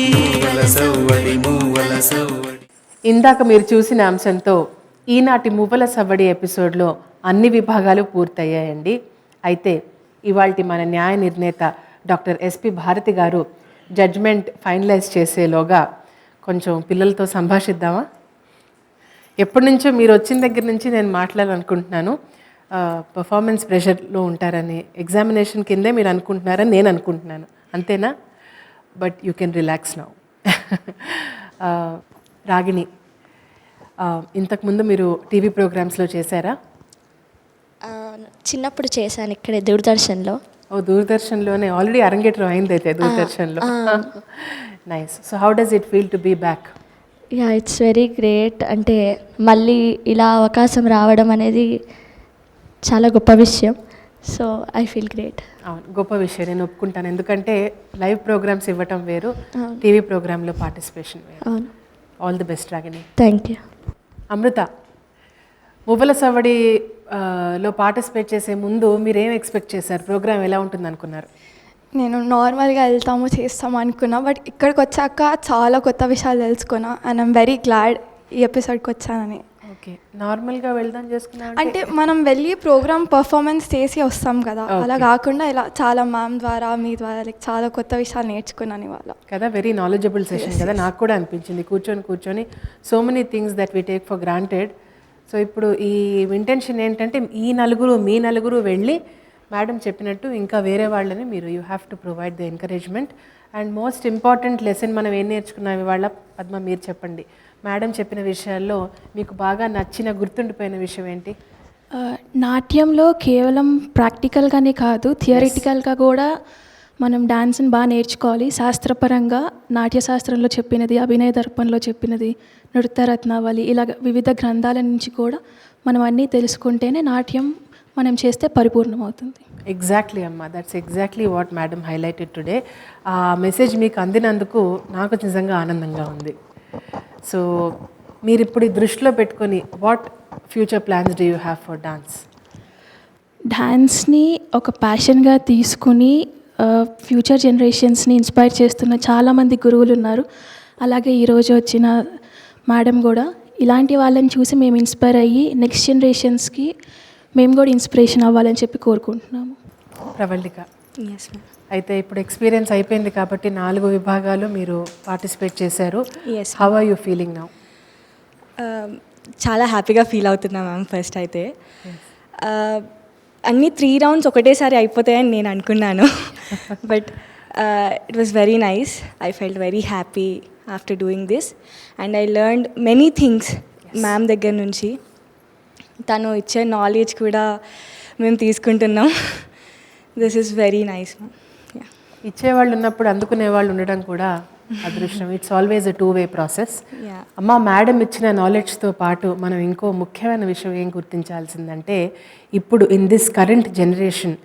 మూవల సవ్వడి.
ఇందాక మీరు చూసిన అంశంతో ఈనాటి మువ్వల సవ్వడి ఎపిసోడ్లో అన్ని విభాగాలు పూర్తయ్యాయండి. అయితే ఇవాల్టి మన న్యాయ నిర్ణేత డాక్టర్ ఎస్పి భారతి గారు జడ్జ్మెంట్ ఫైనలైజ్ చేసేలోగా కొంచెం పిల్లలతో సంభాషిద్దామా? ఎప్పటి నుంచో మీరు వచ్చిన దగ్గర నుంచి నేను మాట్లాడాలనుకుంటున్నాను. పర్ఫార్మెన్స్ ప్రెషర్లో ఉంటారని, ఎగ్జామినేషన్ కిందే మీరు అనుకుంటున్నారని నేను అనుకుంటున్నాను. అంతేనా? But you can relax now. Ragini, ఇంతకుముందు మీరు టీవీ ప్రోగ్రామ్స్లో చేశారా?
చిన్నప్పుడు చేశాను ఇక్కడే దూరదర్శన్లో.
ఓ, దూరదర్శన్లోనే ఆల్రెడీ అరంగేట్రం అయింది అయితే దూరదర్శన్లో. Nice. So how does it feel to be back?
Yeah, it's very great. అంటే మళ్ళీ ఇలా అవకాశం రావడం అనేది చాలా గొప్ప విషయం. So I feel great.
అవును, గొప్ప విషయం, నేను ఒప్పుకుంటాను. ఎందుకంటే లైవ్ ప్రోగ్రామ్స్ ఇవ్వటం వేరు, టీవీ ప్రోగ్రాంలో పార్టిసిపేషన్ వేరు.
అవును.
All the best Ragini.
Thank you.
Amrutha, Muvvala Savadi లో పార్టిసిపేట్ చేసే ముందు మీరు ఏం ఎక్స్పెక్ట్ చేశారు? ప్రోగ్రామ్ ఎలా ఉంటుంది అనుకున్నారు?
నేను నార్మల్గా వెళ్తాము చేస్తాము అనుకున్నా, బట్ ఇక్కడికి వచ్చాక చాలా కొత్త విషయాలు తెలుసుకున్నా. అండ్ ఐమ్ వెరీ గ్లాడ్ ఈ ఎపిసోడ్కి వచ్చానని.
ఓకే, నార్మల్గా వెళ్దాం చేసుకున్నా
అంటే మనం వెళ్ళి ప్రోగ్రామ్ పర్ఫార్మెన్స్ చేసి వస్తాం కదా, అలా కాకుండా ఇలా చాలా మ్యామ్ ద్వారా మీ ద్వారా చాలా కొత్త విషయాలు నేర్చుకున్నాను ఇవాళ
కదా. వెరీ నాలెడ్జబుల్ సెషన్ కదా, నాకు కూడా అనిపించింది. కూర్చొని so many things that we take for granted. So ఇప్పుడు ఈ ఇంటెన్షన్ ఏంటంటే మీ నలుగురు వెళ్ళి మేడం చెప్పినట్టు ఇంకా వేరే వాళ్ళని మీరు you have to provide the encouragement. And most important lesson మనం ఏం నేర్చుకున్నాం ఇవాళ? పద్మ, మీరు చెప్పండి. మేడం చెప్పిన విషయాల్లో మీకు బాగా నచ్చిన, గుర్తుండిపోయిన విషయం ఏంటి?
నాట్యంలో కేవలం ప్రాక్టికల్గానే కాదు, థియరిటికల్గా కూడా మనం డాన్స్ని బాగా నేర్చుకోవాలి. శాస్త్రపరంగా నాట్యశాస్త్రంలో చెప్పినది, అభినయ దర్పణలో చెప్పినది, నృత్యరత్నావళి, ఇలా వివిధ గ్రంథాల నుంచి కూడా మనం అన్నీ తెలుసుకుంటేనే నాట్యం మనం చేస్తే పరిపూర్ణమవుతుంది.
ఎగ్జాక్ట్లీ అమ్మా, that's exactly what madam highlighted today. ఆ మెసేజ్ మీకు అందినందుకు నాకు నిజంగా ఆనందంగా ఉంది. సో మీరు ఇప్పుడు ఈ దృష్టిలో పెట్టుకొని what future plans do you have for dance?
డాన్స్ని ఒక ప్యాషన్గా తీసుకుని ఫ్యూచర్ జనరేషన్స్ని ఇన్స్పైర్ చేస్తున్న చాలామంది గురువులు ఉన్నారు. అలాగే ఈరోజు వచ్చిన మేడం కూడా ఇలాంటి వాళ్ళని చూసి మేము ఇన్స్పైర్ అయ్యి నెక్స్ట్ జనరేషన్స్కి మేము కూడా ఇన్స్పిరేషన్ అవ్వాలని చెప్పి కోరుకుంటున్నాము.
Pravallika,
yes ma'am.
అయితే ఇప్పుడు ఎక్స్పీరియన్స్ అయిపోయింది కాబట్టి 4 విభాగాలు మీరు పార్టిసిపేట్ చేశారు.
Yes.
How are you feeling now?
చాలా హ్యాపీగా ఫీల్ అవుతున్నా మ్యామ్. ఫస్ట్ అయితే అన్ని 3 రౌండ్స్ ఒకటేసారి అయిపోతాయని నేను అనుకున్నాను, but it was very nice. I felt very happy after doing this and I learned many things ma'am దగ్గర నుంచి. తను ఇచ్చే నాలెడ్జ్ కూడా మేము తీసుకుంటున్నాం. This is very nice ma'am.
ఇచ్చేవాళ్ళు ఉన్నప్పుడు అందుకునే వాళ్ళు ఉండడం కూడా అదృష్టం. It's always a 2-way process.
Yeah.
అమ్మ, మేడం ఇచ్చిన నాలెడ్జ్తో పాటు మనం ఇంకో ముఖ్యమైన విషయం ఏం గుర్తించాల్సిందంటే, ఇప్పుడు in this current generation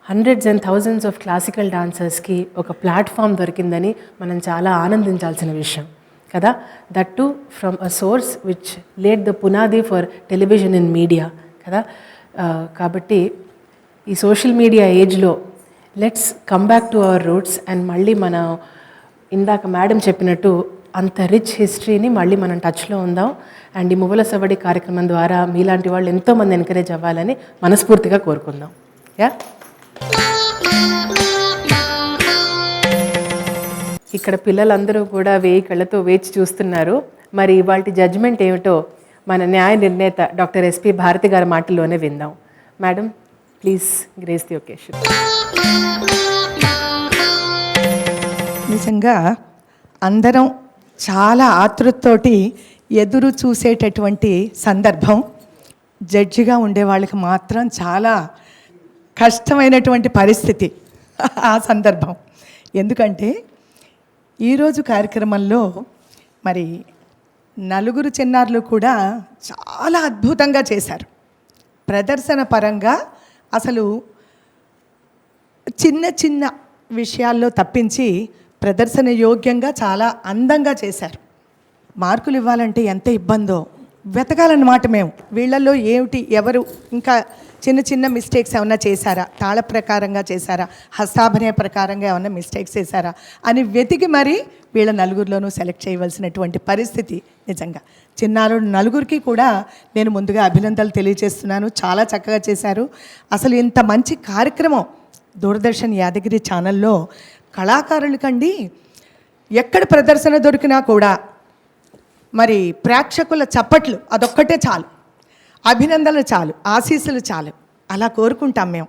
hundreds and thousands of classical డాన్సర్స్కి ఒక ప్లాట్ఫామ్ దొరికిందని మనం చాలా ఆనందించాల్సిన విషయం కదా. That to from a source which laid the పునాది ఫర్ టెలివిజన్ అండ్ మీడియా కదా. కాబట్టి ఈ సోషల్ మీడియా ఏజ్లో let's come back to our roots and మళ్ళీ మనం ఇందాక మేడం చెప్పినట్టు అంత రిచ్ హిస్టరీని మళ్ళీ మనం టచ్లో ఉందాం. అండ్ ఈ మువ్వల సవడి కార్యక్రమం ద్వారా మీలాంటి వాళ్ళు ఎంతోమంది ఎంకరేజ్ అవ్వాలని మనస్ఫూర్తిగా కోరుకుందాం. యా, ఇక్కడ పిల్లలందరూ కూడా 1000 కళ్ళతో వేచి చూస్తున్నారు. మరి ఇవాళ జడ్జిమెంట్ ఏమిటో మన న్యాయ నిర్ణేత డాక్టర్ ఎస్పి భారతి గారి మాటల్లోనే విందాం. Madam, please grace the occasion.
నిజంగా అందరం చాలా ఆతృతతోటి ఎదురు చూసేటటువంటి సందర్భం. జడ్జిగా ఉండే వాళ్ళకి మాత్రం చాలా కష్టమైనటువంటి పరిస్థితి ఆ సందర్భం. ఎందుకంటే ఈరోజు కార్యక్రమంలో మరి 4 చిన్నారులు కూడా చాలా అద్భుతంగా చేశారు. ప్రదర్శన పరంగా అసలు చిన్న చిన్న విషయాల్లో తప్పించి ప్రదర్శన యోగ్యంగా చాలా అందంగా చేశారు. మార్కులు ఇవ్వాలంటే ఎంత ఇబ్బందో వెతకాలన్నమాట మేము. వీళ్ళల్లో ఏమిటి, ఎవరు ఇంకా చిన్న చిన్న మిస్టేక్స్ ఏమన్నా చేశారా, తాళ ప్రకారంగా చేశారా, హస్తాభనయ ప్రకారంగా ఏమన్నా మిస్టేక్స్ చేశారా అని వెతికి మరి వీళ్ళ 4 సెలెక్ట్ చేయవలసినటువంటి పరిస్థితి. నిజంగా చిన్నారు 4 కూడా నేను ముందుగా అభినందనలు తెలియజేస్తున్నాను. చాలా చక్కగా చేశారు. అసలు ఇంత మంచి కార్యక్రమం దూరదర్శన్ యాదగిరి ఛానల్లో కళాకారులకండి ఎక్కడ ప్రదర్శన దొరికినా కూడా మరి ప్రేక్షకుల చప్పట్లు అదొక్కటే చాలు, అభినందనలు చాలు, ఆశీస్సులు చాలు, అలా కోరుకుంటాం మేము.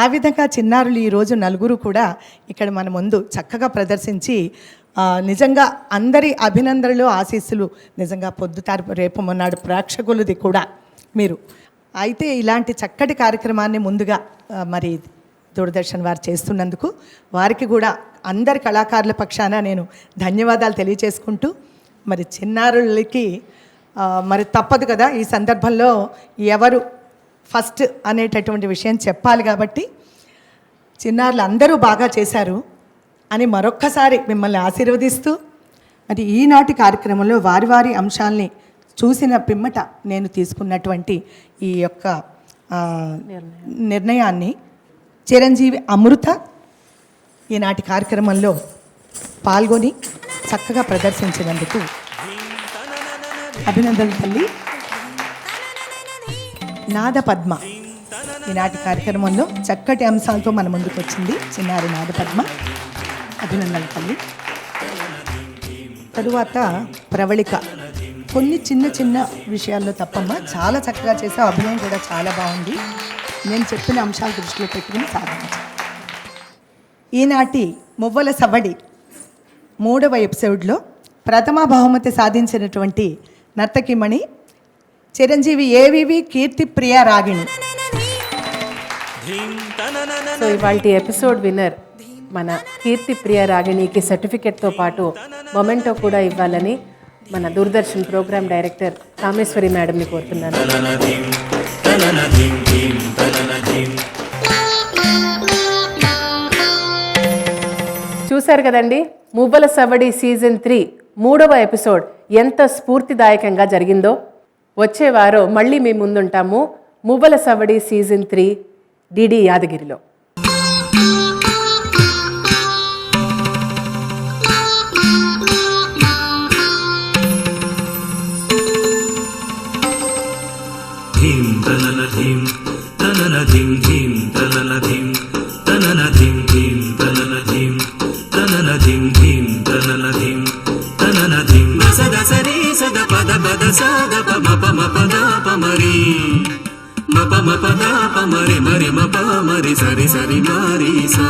ఆ విధంగా చిన్నారులు ఈరోజు 4 కూడా ఇక్కడ మన ముందు చక్కగా ప్రదర్శించి నిజంగా అందరి అభినందనలు ఆశీస్సులు నిజంగా పొద్దుతారు రేపు మొన్నాడు ప్రేక్షకులది కూడా మీరు. అయితే ఇలాంటి చక్కటి కార్యక్రమాన్ని ముందుగా మరి దూరదర్శన్ వారు చేస్తున్నందుకు వారికి కూడా అందరి కళాకారుల పక్షాన నేను ధన్యవాదాలు తెలియచేసుకుంటూ, మరి చిన్నారులకి మరి తప్పదు కదా ఈ సందర్భంలో ఎవరు ఫస్ట్ అనేటటువంటి విషయం చెప్పాలి కాబట్టి, చిన్నారులు అందరూ బాగా చేశారు అని మరొక్కసారి మిమ్మల్ని ఆశీర్వదిస్తూ, మరి ఈనాటి కార్యక్రమంలో వారి వారి అంశాలని చూసిన పిమ్మట నేను తీసుకున్నటువంటి ఈ యొక్క నిర్ణయాన్ని చిరంజీవి అమృత ఈనాటి కార్యక్రమంలో పాల్గొని చక్కగా ప్రదర్శించినందుకు అభినందనలు తల్లి. నాద పద్మ ఈనాటి కార్యక్రమంలో చక్కటి అంశాలతో మన ముందుకు వచ్చింది చిన్నారి నాద పద్మ, అభినందనలు తల్లి. తరువాత ప్రవళిక కొన్ని చిన్న చిన్న విషయాల్లో తప్పమ్మ చాలా చక్కగా చేసావు, అభినయం కూడా చాలా బాగుంది. నేను చెప్పిన అంశాలు దృష్టిలో పెట్టుకుని సాధించాను. ఈనాటి మువ్వల సవడి 3వ ఎపిసోడ్లో ప్రథమ బహుమతి సాధించినటువంటి నర్తకిమణి చిరంజీవి ఏవివి కీర్తి ప్రియ రాగిణి.
సో ఇవాళ ఎపిసోడ్ విన్నర్ మన కీర్తి ప్రియ రాగిణికి సర్టిఫికెట్తో పాటు మొమెంటో కూడా ఇవ్వాలని మన దూరదర్శన్ ప్రోగ్రామ్ డైరెక్టర్ కామేశ్వరి మేడంని కోరుతున్నాను. చూశారు కదండి, మువ్వల సవడి సీజన్ 3 3వ ఎపిసోడ్ ఎంత స్ఫూర్తిదాయకంగా జరిగిందో. వచ్చే వారం మళ్ళీ మీ ముందుంటాము మువ్వల సవడి సీజన్ 3 డిడి యాదగిరిలో.
ధీం తనన ధీం తనన ధీం ధీం తనన ధీం తనన ధీం ధీం తనన ధీం తనన ధీం ధీం తనన ధీం తనన ధీం సద సరి సద పద పద సద పమ పమ పద పమరి మ పమ పద పమరి మరి మ పమరి సరి సరి మరి సా